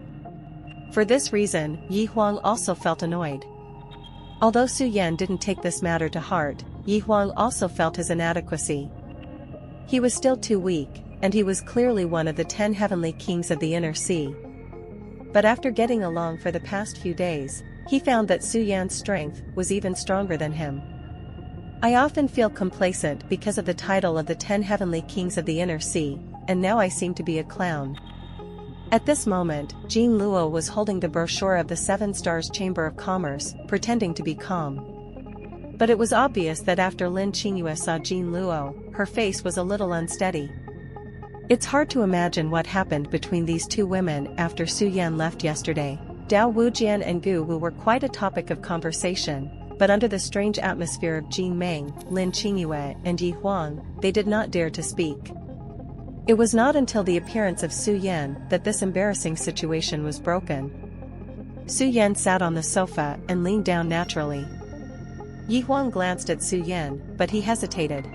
For this reason, Yi Huang also felt annoyed. Although Su Yan didn't take this matter to heart, Yi Huang also felt his inadequacy. He was still too weak, and he was clearly one of the 10 heavenly kings of the inner sea. But after getting along for the past few days, he found that Su Yan's strength was even stronger than him. I often feel complacent because of the title of the 10 heavenly kings of the inner sea, and now I seem to be a clown. At this moment, Jin Luo was holding the brochure of the Seven Stars Chamber of Commerce, pretending to be calm. But it was obvious that after Lin Qingyue saw Jin Luo, her face was a little unsteady. It's hard to imagine what happened between these two women after Su Yan left yesterday. Dao Wujian and Gu Wu were quite a topic of conversation, but under the strange atmosphere of Jin Meng, Lin Qingyue and Yi Huang, they did not dare to speak. It was not until the appearance of Su Yan that this embarrassing situation was broken. Su Yan sat on the sofa and leaned down naturally. Yi Huang glanced at Su Yan, but he hesitated.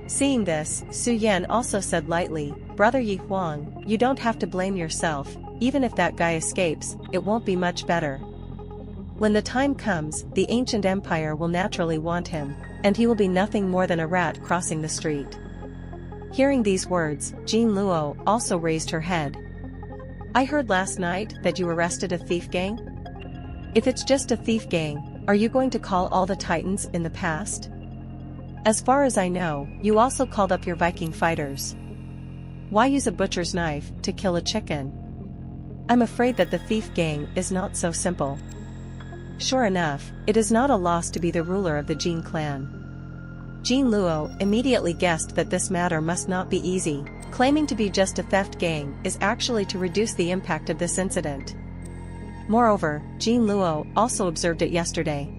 Seeing this, Su Yan also said lightly, Brother Yi Huang, you don't have to blame yourself, even if that guy escapes, it won't be much better. When the time comes, the ancient empire will naturally want him, and he will be nothing more than a rat crossing the street. Hearing these words, Jin Luo also raised her head. I heard last night that you arrested a thief gang? If it's just a thief gang, are you going to call all the titans in the past? As far as I know, you also called up your Viking fighters. Why use a butcher's knife to kill a chicken? I'm afraid that the thief gang is not so simple. Sure enough, it is not a loss to be the ruler of the Jin clan. Jin Luo immediately guessed that this matter must not be easy. Claiming to be just a theft gang is actually to reduce the impact of this incident. Moreover, Jin Luo also observed it yesterday.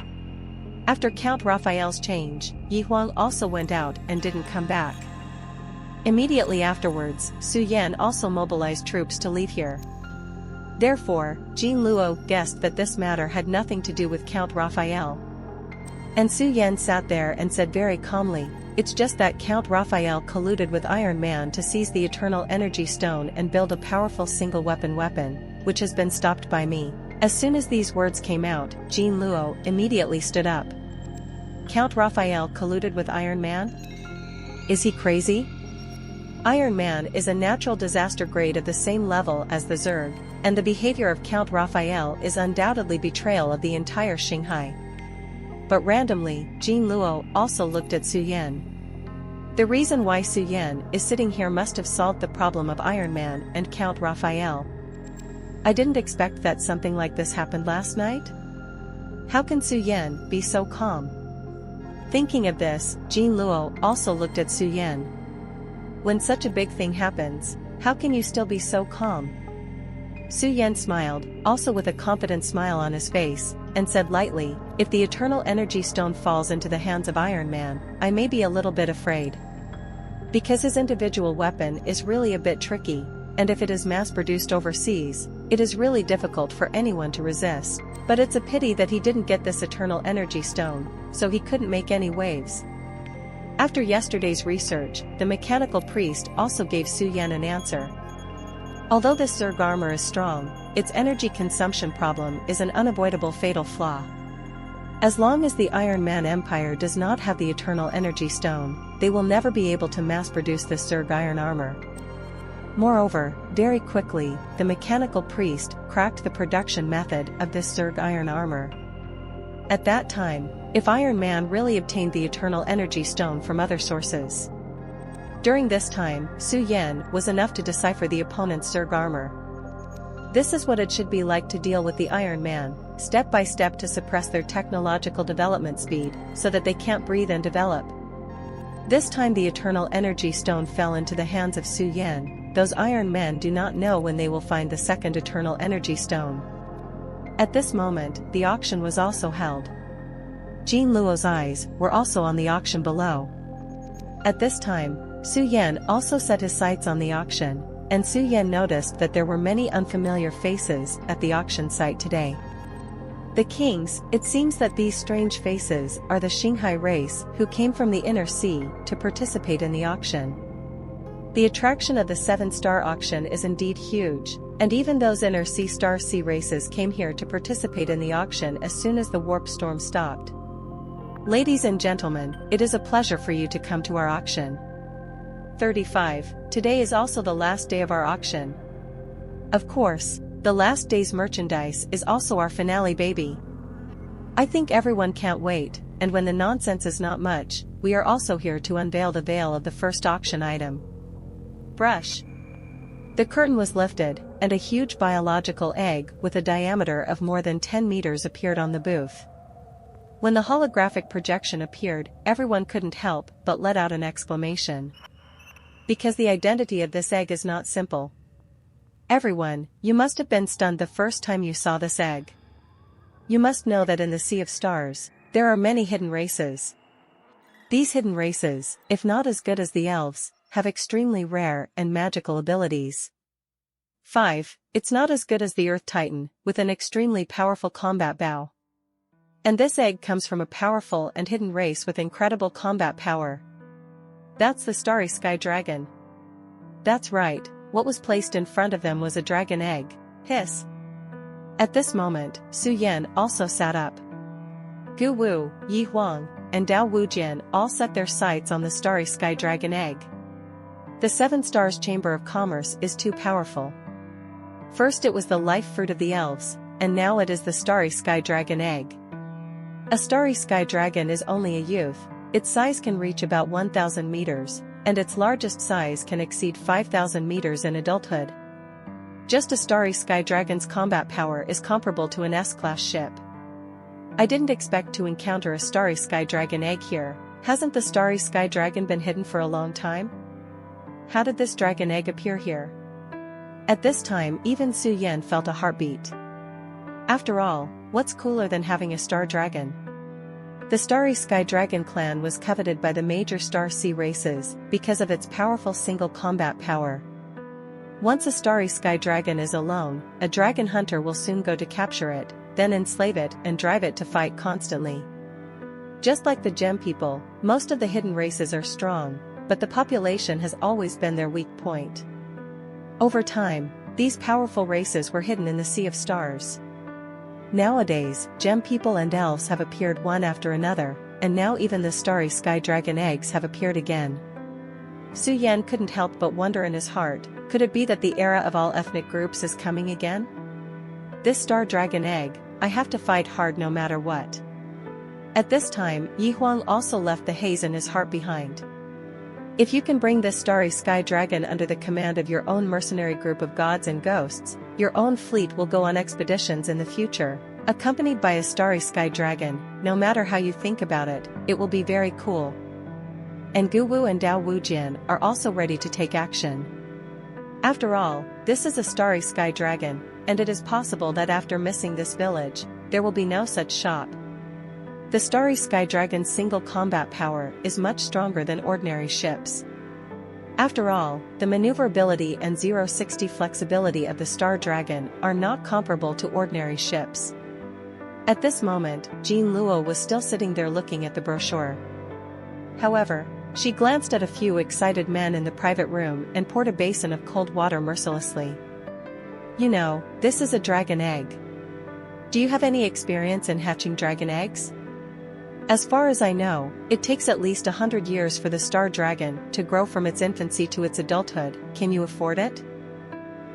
After Count Raphael's change, Yi Huang also went out and didn't come back. Immediately afterwards, Su Yan also mobilized troops to leave here. Therefore, Jin Luo guessed that this matter had nothing to do with Count Raphael. And Su Yan sat there and said very calmly, it's just that Count Raphael colluded with Iron Man to seize the Eternal Energy Stone and build a powerful single-weapon, which has been stopped by me. As soon as these words came out, Jin Luo immediately stood up. Count Raphael colluded with Iron Man? Is he crazy? Iron Man is a natural disaster grade of the same level as the Zerg, and the behavior of Count Raphael is undoubtedly betrayal of the entire Shanghai. But randomly, Jin Luo also looked at Su Yan. The reason why Su Yan is sitting here must have solved the problem of Iron Man and Count Raphael. I didn't expect that something like this happened last night. How can Su Yan be so calm? Thinking of this, Jin Luo also looked at Su Yan. When such a big thing happens, how can you still be so calm? Su Yan smiled, also with a confident smile on his face, and said lightly, if the Eternal Energy Stone falls into the hands of Iron Man, I may be a little bit afraid. Because his individual weapon is really a bit tricky, and if it is mass-produced overseas, it is really difficult for anyone to resist. But it's a pity that he didn't get this Eternal Energy Stone, so he couldn't make any waves. After yesterday's research, the mechanical priest also gave Su Yan an answer. Although this Zerg armor is strong, its energy consumption problem is an unavoidable fatal flaw. As long as the Iron Man Empire does not have the Eternal Energy Stone, they will never be able to mass-produce this Zerg iron armor. Moreover, very quickly, the mechanical priest cracked the production method of this Zerg iron armor. At that time, if Iron Man really obtained the Eternal Energy Stone from other sources. During this time, Su Yan was enough to decipher the opponent's Zerg armor. This is what it should be like to deal with the Iron Man, step by step to suppress their technological development speed, so that they can't breathe and develop. This time the Eternal Energy Stone fell into the hands of Su Yan. Those Iron Men do not know when they will find the second Eternal Energy Stone. At this moment, the auction was also held. Jin Luo's eyes were also on the auction below. At this time, Su Yan also set his sights on the auction, and Su Yan noticed that there were many unfamiliar faces at the auction site today. The kings, it seems that these strange faces are the Shanghai race who came from the inner sea to participate in the auction. The attraction of the 7-star auction is indeed huge, and even those inner sea star sea races came here to participate in the auction as soon as the warp storm stopped. Ladies and gentlemen, it is a pleasure for you to come to our auction. 35. Today is also the last day of our auction. Of course, the last day's merchandise is also our finale baby. I think everyone can't wait, and when the nonsense is not much, we are also here to unveil the veil of the first auction item. Brush. The curtain was lifted, and a huge biological egg with a diameter of more than 10 meters appeared on the booth. When the holographic projection appeared, everyone couldn't help but let out an exclamation. Because the identity of this egg is not simple. Everyone, you must have been stunned the first time you saw this egg. You must know that in the Sea of Stars, there are many hidden races. These hidden races, if not as good as the elves, have extremely rare and magical abilities. 5. It's not as good as the Earth Titan, with an extremely powerful combat bow. And this egg comes from a powerful and hidden race with incredible combat power. That's the Starry Sky Dragon. That's right, what was placed in front of them was a dragon egg. Hiss. At this moment, Su Yan also sat up. Gu Wu, Yi Huang, and Dao Wujin all set their sights on the starry sky dragon egg. The Seven Stars Chamber of Commerce is too powerful. First it was the life fruit of the elves, and now it is the starry sky dragon egg. A starry sky dragon is only a youth, its size can reach about 1,000 meters, and its largest size can exceed 5,000 meters in adulthood. Just a starry sky dragon's combat power is comparable to an S-class ship. I didn't expect to encounter a starry sky dragon egg here. Hasn't the starry sky dragon been hidden for a long time? How did this dragon egg appear here? At this time even Su Yan felt a heartbeat. After all, what's cooler than having a star dragon? The starry sky dragon clan was coveted by the major star sea races because of its powerful single combat power. Once a starry sky dragon is alone, a dragon hunter will soon go to capture it, then enslave it and drive it to fight constantly. Just like the gem people, most of the hidden races are strong, but the population has always been their weak point. Over time, these powerful races were hidden in the sea of stars. Nowadays, gem people and elves have appeared one after another, and now even the starry sky dragon eggs have appeared again. Su Yan couldn't help but wonder in his heart, could it be that the era of all ethnic groups is coming again? This star dragon egg, I have to fight hard no matter what. At this time, Yi Huang also left the haze in his heart behind. If you can bring this starry sky dragon under the command of your own mercenary group of gods and ghosts, your own fleet will go on expeditions in the future, accompanied by a starry sky dragon. No matter how you think about it, it will be very cool. And Gu Wu and Dao Wujin are also ready to take action. After all, this is a starry sky dragon, and it is possible that after missing this village, there will be no such shop. The starry sky dragon's single combat power is much stronger than ordinary ships. After all, the maneuverability and 0-60 flexibility of the star dragon are not comparable to ordinary ships. At this moment, Jean Luo was still sitting there looking at the brochure. However, she glanced at a few excited men in the private room and poured a basin of cold water mercilessly. You know, this is a dragon egg. Do you have any experience in hatching dragon eggs? As far as I know, it takes at least 100 years for the star dragon to grow from its infancy to its adulthood. Can you afford it?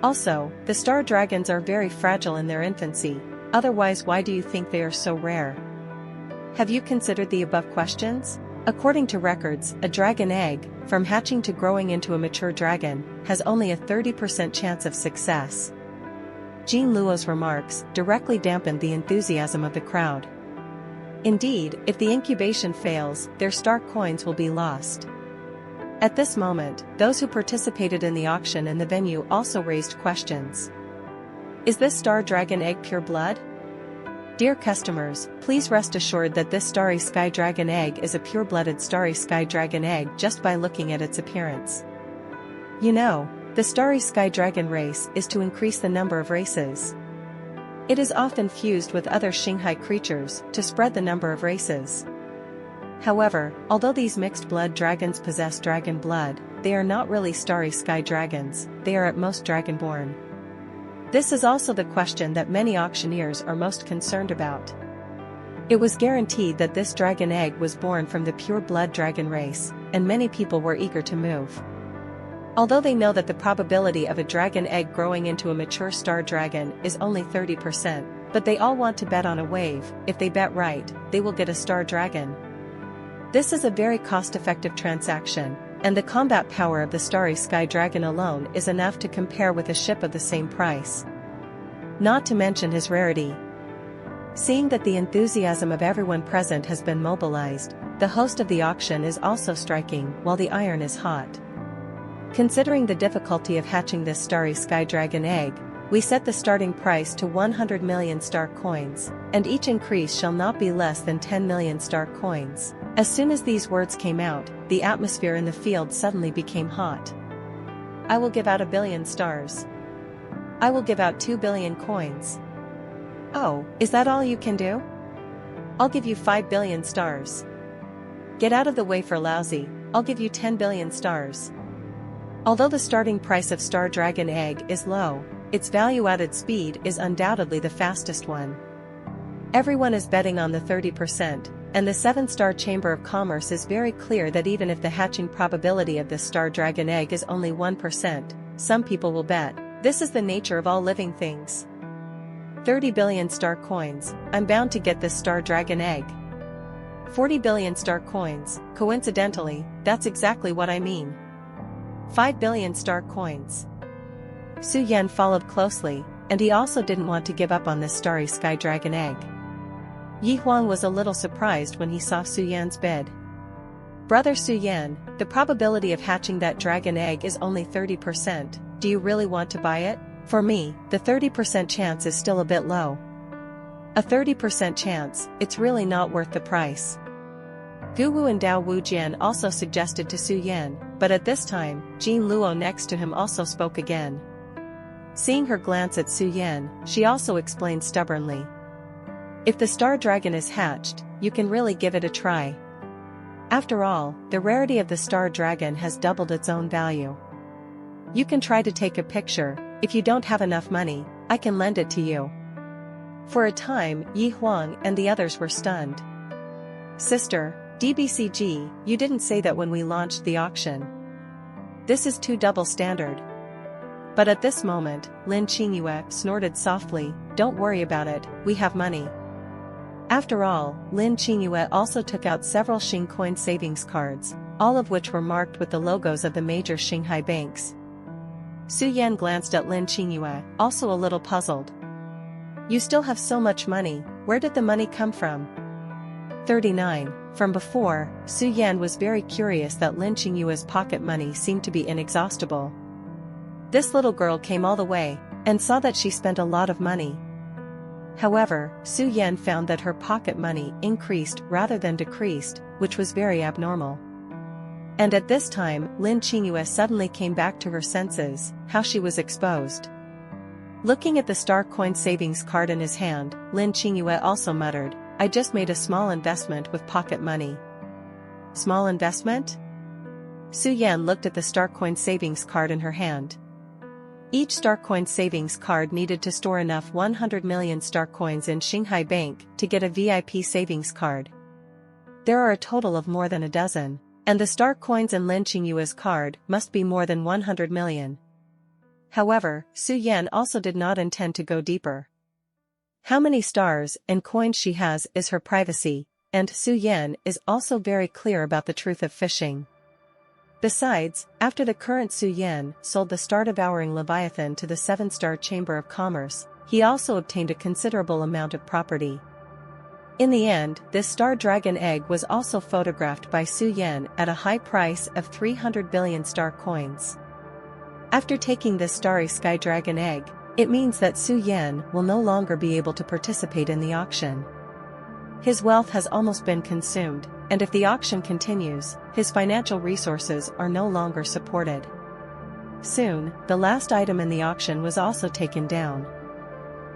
Also, the star dragons are very fragile in their infancy, otherwise why do you think they are so rare? Have you considered the above questions? According to records, a dragon egg, from hatching to growing into a mature dragon, has only a 30% chance of success. Jean Luo's remarks directly dampened the enthusiasm of the crowd. Indeed, if the incubation fails, their star coins will be lost. At this moment, those who participated in the auction and the venue also raised questions. Is this star dragon egg pure blood? Dear customers, please rest assured that this starry sky dragon egg is a pure-blooded starry sky dragon egg just by looking at its appearance. You know, the starry sky dragon race is to increase the number of races. It is often fused with other Xinghai creatures to spread the number of races. However, although these mixed-blood dragons possess dragon blood, they are not really starry sky dragons, they are at most dragonborn. This is also the question that many auctioneers are most concerned about. It was guaranteed that this dragon egg was born from the pure-blood dragon race, and many people were eager to move. Although they know that the probability of a dragon egg growing into a mature star dragon is only 30%, but they all want to bet on a wave. If they bet right, they will get a star dragon. This is a very cost-effective transaction, and the combat power of the starry sky dragon alone is enough to compare with a ship of the same price. Not to mention his rarity. Seeing that the enthusiasm of everyone present has been mobilized, the host of the auction is also striking while the iron is hot. Considering the difficulty of hatching this starry sky dragon egg, we set the starting price to 100 million star coins, and each increase shall not be less than 10 million star coins. As soon as these words came out, the atmosphere in the field suddenly became hot. I will give out 1 billion stars. I will give out 2 billion coins. Oh, is that all you can do? I'll give you 5 billion stars. Get out of the way for lousy, I'll give you 10 billion stars. Although the starting price of Star Dragon Egg is low, its value-added speed is undoubtedly the fastest one. Everyone is betting on the 30%, and the 7-star Chamber of Commerce is very clear that even if the hatching probability of this Star Dragon Egg is only 1%, some people will bet. This is the nature of all living things. 30 billion star coins, I'm bound to get this Star Dragon Egg. 40 billion star coins, coincidentally, that's exactly what I mean. 5 billion star coins. Su Yan followed closely, and he also didn't want to give up on this starry sky dragon egg. Yi Huang was a little surprised when he saw Su Yan's bid. Brother Su Yan, the probability of hatching that dragon egg is only 30%, do you really want to buy it? For me, the 30% chance is still a bit low. A 30% chance, it's really not worth the price. Gu Wu and Dao Wujian also suggested to Su Yan, but at this time, Jin Luo next to him also spoke again. Seeing her glance at Su Yan, she also explained stubbornly. If the star dragon is hatched, you can really give it a try. After all, the rarity of the star dragon has doubled its own value. You can try to take a picture. If you don't have enough money, I can lend it to you. For a time, Yi Huang and the others were stunned. Sister, DBCG, you didn't say that when we launched the auction. This is too double standard. But at this moment, Lin Qingyue snorted softly, don't worry about it, we have money. After all, Lin Qingyue also took out several Xing coin savings cards, all of which were marked with the logos of the major Shanghai banks. Su Yan glanced at Lin Qingyue, also a little puzzled. You still have so much money, where did the money come from? 39. From before, Su Yan was very curious that Lin Qingyue's pocket money seemed to be inexhaustible. This little girl came all the way, and saw that she spent a lot of money. However, Su Yan found that her pocket money increased rather than decreased, which was very abnormal. And at this time, Lin Qingyue suddenly came back to her senses, how she was exposed. Looking at the star coin savings card in his hand, Lin Qingyue also muttered, I just made a small investment with pocket money. Small investment? Su Yan looked at the star coin savings card in her hand. Each star coin savings card needed to store enough 100 million star coins in Shanghai Bank to get a VIP savings card. There are a total of more than a dozen, and the star coins in Lin Qingyue's card must be more than 100 million. However, Su Yan also did not intend to go deeper. How many stars and coins she has is her privacy, and Su Yan is also very clear about the truth of fishing. Besides, after the current Su Yan sold the star-devouring Leviathan to the 7-star Chamber of Commerce, he also obtained a considerable amount of property. In the end, this star dragon egg was also photographed by Su Yan at a high price of 300 billion star coins. After taking this starry sky dragon egg, it means that Su Yan will no longer be able to participate in the auction. His wealth has almost been consumed, and if the auction continues, his financial resources are no longer supported. Soon, the last item in the auction was also taken down.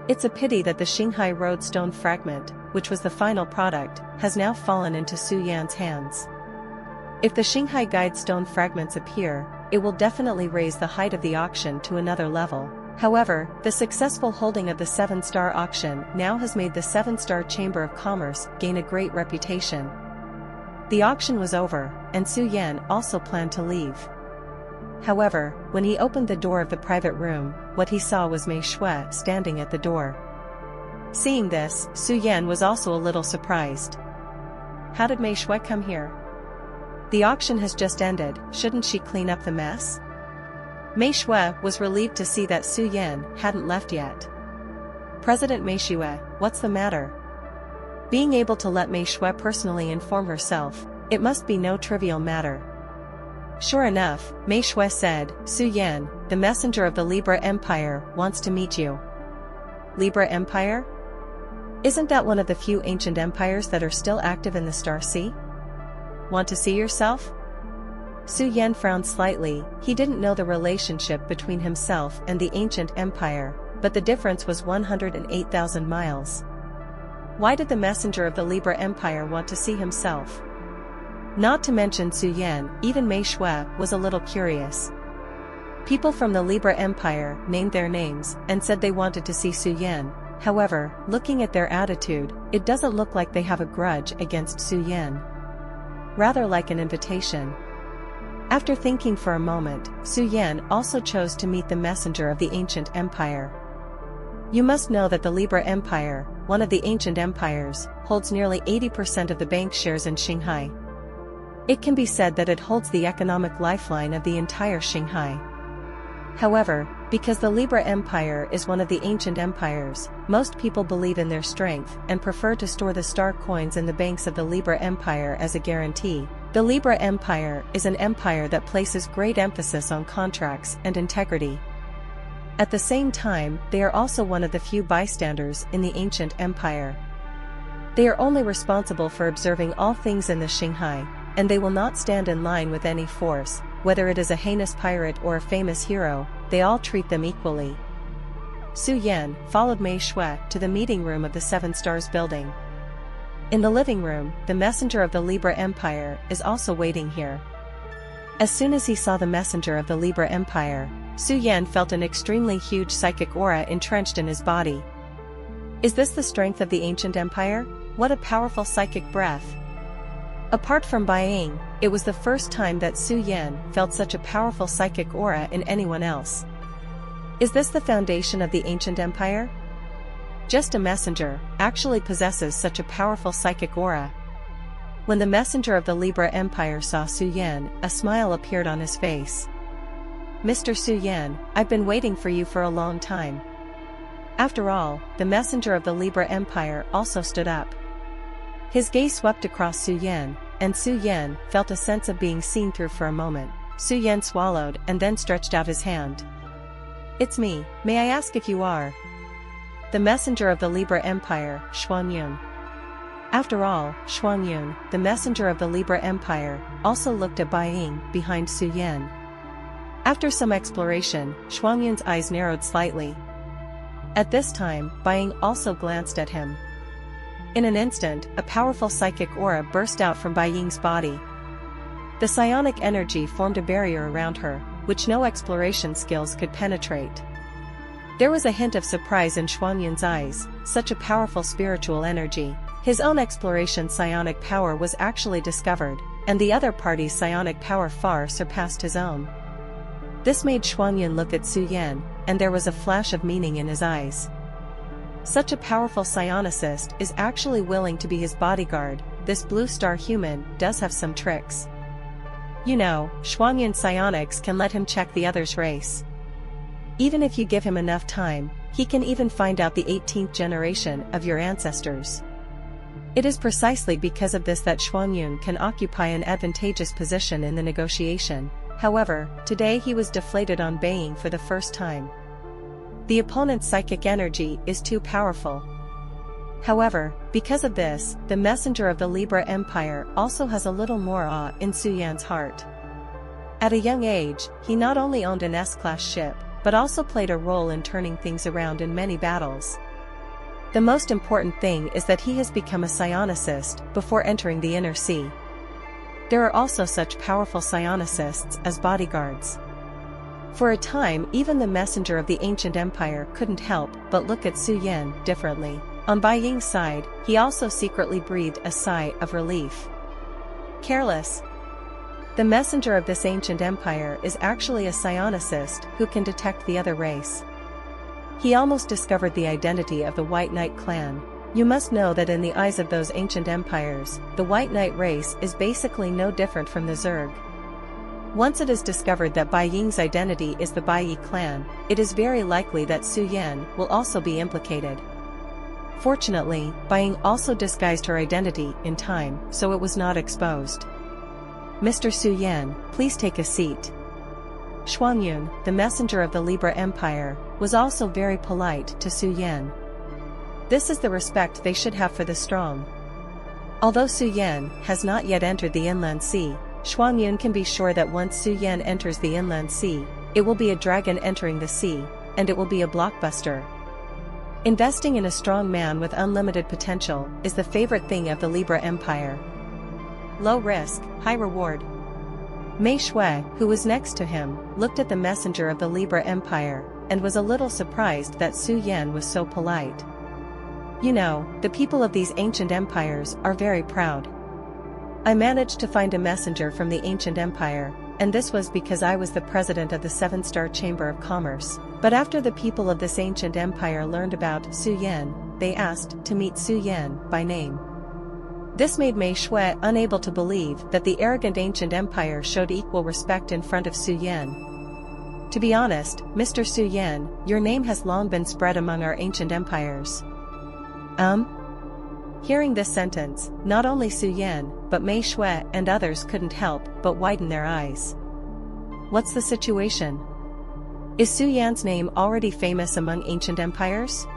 It's a pity that the Shanghai Road stone fragment, which was the final product, has now fallen into Su Yan's hands. If the Shanghai Guide stone fragments appear, it will definitely raise the height of the auction to another level. However, the successful holding of the 7-star auction now has made the 7-star Chamber of Commerce gain a great reputation. The auction was over, and Su Yan also planned to leave. However, when he opened the door of the private room, what he saw was Mei Shui standing at the door. Seeing this, Su Yan was also a little surprised. How did Mei Shui come here? The auction has just ended, shouldn't she clean up the mess? Mei Shui was relieved to see that Su Yan hadn't left yet. President Mei Shui, what's the matter? Being able to let Mei Shui personally inform herself, it must be no trivial matter. Sure enough, Mei Shui said, Su Yan, the messenger of the Libra Empire, wants to meet you. Libra Empire? Isn't that one of the few ancient empires that are still active in the Star Sea? Want to see yourself? Su Yan frowned slightly. He didn't know the relationship between himself and the ancient empire, but the difference was 108,000 miles. Why did the messenger of the Libra Empire want to see himself? Not to mention Su Yan, even Mei Shui was a little curious. People from the Libra Empire named their names and said they wanted to see Su Yan. However, looking at their attitude, it doesn't look like they have a grudge against Su Yan. Rather like an invitation. After thinking for a moment, Su Yan also chose to meet the messenger of the ancient empire. You must know that the Libra Empire, one of the ancient empires, holds nearly 80% of the bank shares in Shanghai. It can be said that it holds the economic lifeline of the entire Shanghai. However, because the Libra Empire is one of the ancient empires, most people believe in their strength and prefer to store the star coins in the banks of the Libra Empire as a guarantee. The Libra Empire is an empire that places great emphasis on contracts and integrity. At the same time, they are also one of the few bystanders in the ancient empire. They are only responsible for observing all things in the Shanghai, and they will not stand in line with any force, whether it is a heinous pirate or a famous hero, they all treat them equally. Su Yan followed Mei Shui to the meeting room of the Seven Stars building. In the living room, the messenger of the Libra Empire is also waiting here. As soon as he saw the messenger of the Libra Empire, Su Yan felt an extremely huge psychic aura entrenched in his body. Is this the strength of the ancient empire? What a powerful psychic breath! Apart from Bai Ying, it was the first time that Su Yan felt such a powerful psychic aura in anyone else. Is this the foundation of the ancient empire? Just a messenger actually possesses such a powerful psychic aura. When the messenger of the Libra Empire saw Su Yan, a smile appeared on his face. Mr. Su Yan, I've been waiting for you for a long time. After all, the messenger of the Libra Empire also stood up. His gaze swept across Su Yan, and Su Yan felt a sense of being seen through for a moment. Su Yan swallowed and then stretched out his hand. It's me, may I ask if you are? The messenger of the Libra Empire, Xuanyun. After all, Xuanyun, the messenger of the Libra Empire, also looked at Bai Ying behind Su Yan. After some exploration, Xuanyun's eyes narrowed slightly. At this time, Bai Ying also glanced at him. In an instant, a powerful psychic aura burst out from Bai Ying's body. The psionic energy formed a barrier around her, which no exploration skills could penetrate. There was a hint of surprise in Xuanyun's eyes, such a powerful spiritual energy. His own exploration psionic power was actually discovered, and the other party's psionic power far surpassed his own. This made Xuanyun look at Su Yan, and there was a flash of meaning in his eyes. Such a powerful psionicist is actually willing to be his bodyguard. This blue star human does have some tricks. You know, Xuanyun psionics can let him check the other's race. Even if you give him enough time, he can even find out the 18th generation of your ancestors. It is precisely because of this that Xuanyun can occupy an advantageous position in the negotiation. However, today he was deflated on Bai Ying for the first time. The opponent's psychic energy is too powerful. However, because of this, the messenger of the Libra Empire also has a little more awe in Su Yan's heart. At a young age, he not only owned an S-class ship, but also played a role in turning things around in many battles. The most important thing is that he has become a psionicist before entering the inner sea. There are also such powerful psionicists as bodyguards. For a time, even the messenger of the ancient empire couldn't help but look at Su Yan differently. On Bai Ying's side, he also secretly breathed a sigh of relief. Careless. The messenger of this ancient empire is actually a psionicist who can detect the other race. He almost discovered the identity of the White Knight clan. You must know that in the eyes of those ancient empires, the White Knight race is basically no different from the Zerg. Once it is discovered that Bai Ying's identity is the Bai Yi clan, it is very likely that Su Yan will also be implicated. Fortunately, Bai Ying also disguised her identity in time, so it was not exposed. Mr. Su Yan, please take a seat. Xuanyun, the messenger of the Libra Empire, was also very polite to Su Yan. This is the respect they should have for the strong. Although Su Yan has not yet entered the inland sea, Xuanyun can be sure that once Su Yan enters the inland sea, it will be a dragon entering the sea, and it will be a blockbuster. Investing in a strong man with unlimited potential is the favorite thing of the Libra Empire. Low risk, high reward. Mei Shui, who was next to him, looked at the messenger of the Libra Empire, and was a little surprised that Su Yan was so polite. You know, the people of these ancient empires are very proud. I managed to find a messenger from the ancient empire, and this was because I was the president of the 7-Star Chamber of Commerce. But after the people of this ancient empire learned about Su Yan, they asked to meet Su Yan by name. This made Mei Shui unable to believe that the arrogant ancient empire showed equal respect in front of Su Yan. To be honest, Mr. Su Yan, your name has long been spread among our ancient empires. Hearing this sentence, not only Su Yan, but Mei Shui and others couldn't help but widen their eyes. What's the situation? Is Su Yan's name already famous among ancient empires?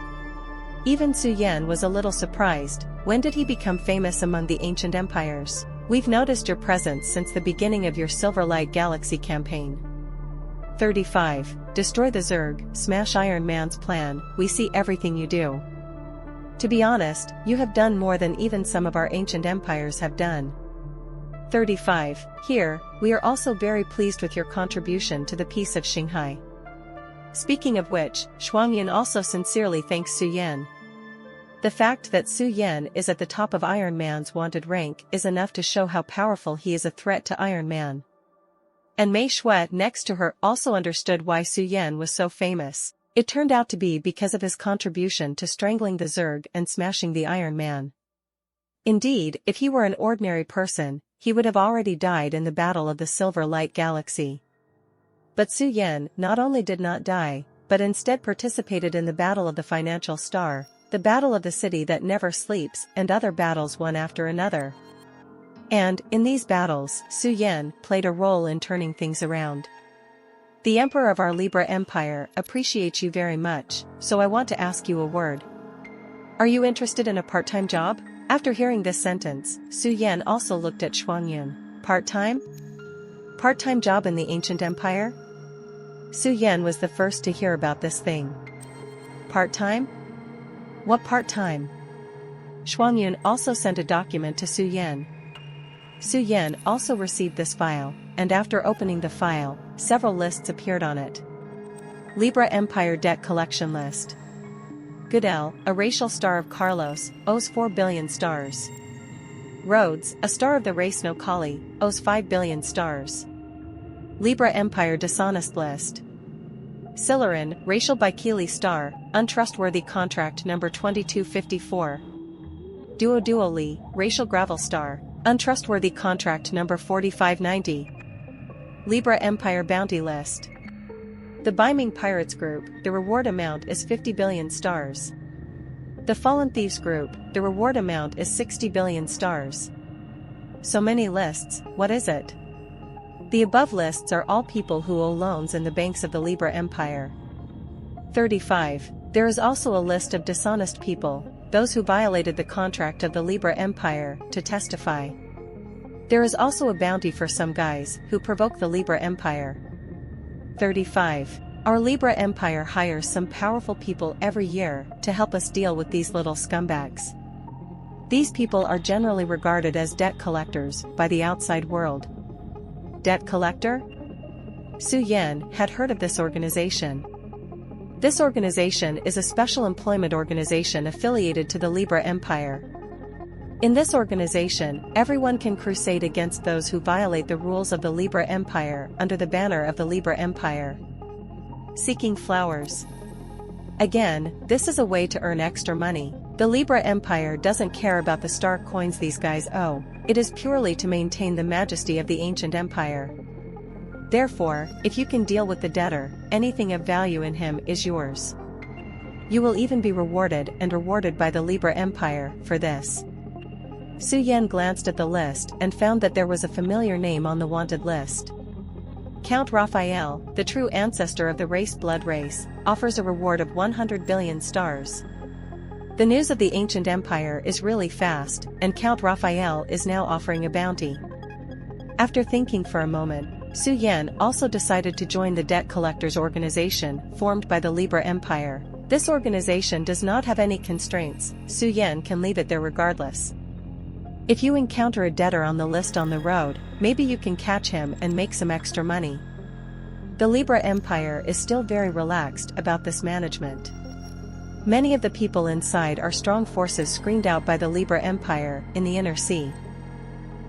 Even Su Yan was a little surprised. When did he become famous among the ancient empires? We've noticed your presence since the beginning of your Silverlight Galaxy campaign. 35. Destroy the Zerg, smash Iron Man's plan, we see everything you do. To be honest, you have done more than even some of our ancient empires have done. 35. Here, we are also very pleased with your contribution to the peace of Shanghai. Speaking of which, Shuangyan also sincerely thanks Su Yan. The fact that Su Yan is at the top of Iron Man's wanted rank is enough to show how powerful he is a threat to Iron Man. And Mei Shui next to her also understood why Su Yan was so famous. It turned out to be because of his contribution to strangling the Zerg and smashing the Iron Man. Indeed, if he were an ordinary person, he would have already died in the Battle of the Silver Light Galaxy. But Su Yan not only did not die, but instead participated in the Battle of the Financial Star, the Battle of the City that Never Sleeps, and other battles one after another. And, in these battles, Su Yan played a role in turning things around. The Emperor of our Libra Empire appreciates you very much, so I want to ask you a word. Are you interested in a part-time job? After hearing this sentence, Su Yan also looked at Shuangyan. Part-time? Part-time job in the ancient empire? Su Yan was the first to hear about this thing. Part-time? What part-time? Shuangyan also sent a document to Su Yan. Su Yan also received this file, and after opening the file, several lists appeared on it. Libra Empire Debt Collection List. Goodell, a racial star of Carlos, owes 4 billion stars. Rhodes, a star of the race Nokali, owes 5 billion stars. Libra Empire Dishonest List. Silarin, racial Bikili star, untrustworthy contract number 2254. Duoli, racial gravel star, untrustworthy contract number 4590. Libra Empire Bounty List. The Beiming Pirates Group, the reward amount is 50 billion stars. The Fallen Thieves Group, the reward amount is 60 billion stars. So many lists, what is it? The above lists are all people who owe loans in the banks of the Libra Empire. 35. There is also a list of dishonest people, those who violated the contract of the Libra Empire, to testify. There is also a bounty for some guys who provoke the Libra Empire. 35. Our Libra Empire hires some powerful people every year to help us deal with these little scumbags. These people are generally regarded as debt collectors by the outside world. Debt collector? Su Yan had heard of this organization. This organization is a special employment organization affiliated to the Libra Empire. In this organization, everyone can crusade against those who violate the rules of the Libra Empire under the banner of the Libra Empire. Seeking flowers. Again, this is a way to earn extra money. The Libra Empire doesn't care about the star coins these guys owe, it is purely to maintain the majesty of the ancient empire. Therefore, if you can deal with the debtor, anything of value in him is yours. You will even be rewarded by the Libra Empire for this. Su Yan glanced at the list and found that there was a familiar name on the wanted list. Count Raphael, the true ancestor of the blood race, offers a reward of 100 billion stars. The news of the ancient empire is really fast, and Count Raphael is now offering a bounty. After thinking for a moment, Su Yan also decided to join the debt collectors organization formed by the Libra Empire. This organization does not have any constraints, Su Yan can leave it there regardless. If you encounter a debtor on the list on the road, maybe you can catch him and make some extra money. The Libra Empire is still very relaxed about this management. Many of the people inside are strong forces screened out by the Libra Empire in the inner sea.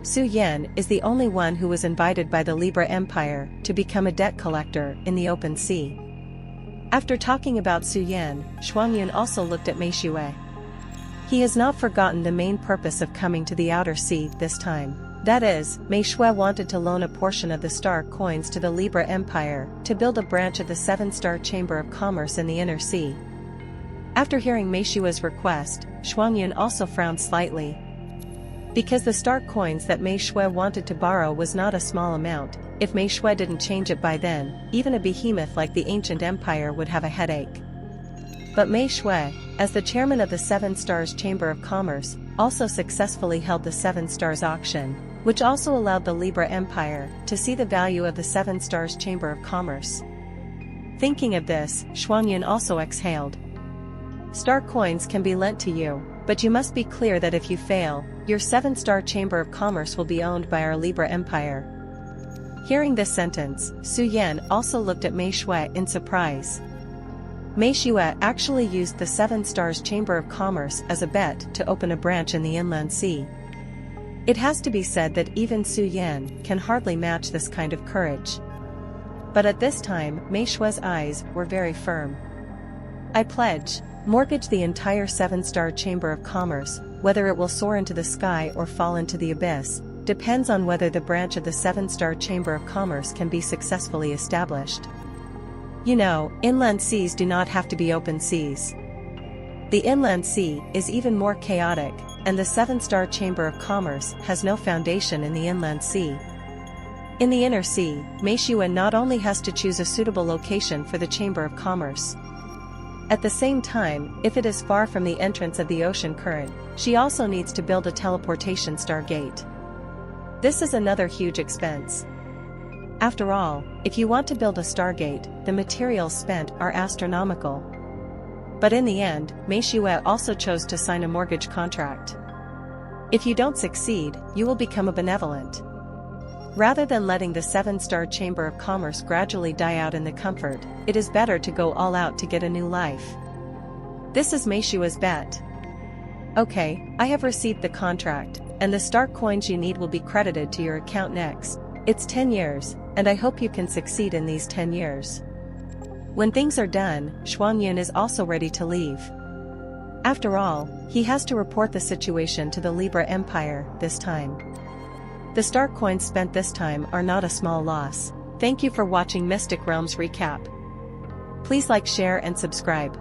Su Yan is the only one who was invited by the Libra Empire to become a debt collector in the open sea. After talking about Su Yan, Shuangyun also looked at Mei Xue. He has not forgotten the main purpose of coming to the outer sea this time. That is, Mei Xue wanted to loan a portion of the star coins to the Libra Empire to build a branch of the 7-star Chamber of Commerce in the inner sea. After hearing Mei Xue's request, Shuangyun also frowned slightly. Because the star coins that Mei Xue wanted to borrow was not a small amount, if Mei Xue didn't change it by then, even a behemoth like the ancient empire would have a headache. But Mei Xue, as the chairman of the 7 Stars Chamber of Commerce, also successfully held the 7 Stars auction, which also allowed the Libra Empire to see the value of the 7 Stars Chamber of Commerce. Thinking of this, Shuangyun also exhaled. Star coins can be lent to you, but you must be clear that if you fail, your 7-Star Chamber of Commerce will be owned by our Libra Empire. Hearing this sentence, Su Yan also looked at Mei Xue in surprise. Mei Xue actually used the 7 Stars Chamber of Commerce as a bet to open a branch in the inland sea. It has to be said that even Su Yan can hardly match this kind of courage. But at this time, Mei Xue's eyes were very firm. I pledge, mortgage the entire 7-Star Chamber of Commerce, whether it will soar into the sky or fall into the abyss, depends on whether the branch of the 7-Star Chamber of Commerce can be successfully established. You know, inland seas do not have to be open seas. The inland sea is even more chaotic, and the 7-Star Chamber of Commerce has no foundation in the inland sea. In the inner sea, Mei Xue not only has to choose a suitable location for the Chamber of Commerce. At the same time, if it is far from the entrance of the ocean current, she also needs to build a teleportation stargate. This is another huge expense. After all, if you want to build a stargate, the materials spent are astronomical. But in the end, Mei Xue also chose to sign a mortgage contract. If you don't succeed, you will become a benevolent. Rather than letting the 7-Star Chamber of Commerce gradually die out in the comfort, it is better to go all out to get a new life. This is Mei Xue's bet. Okay, I have received the contract, and the star coins you need will be credited to your account next. It's 10 years, and I hope you can succeed in these 10 years. When things are done, Shuangyun is also ready to leave. After all, he has to report the situation to the Libra Empire this time. The star coins spent this time are not a small loss. Thank you for watching Mystic Realms Recap. Please like, share and subscribe.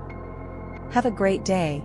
Have a great day.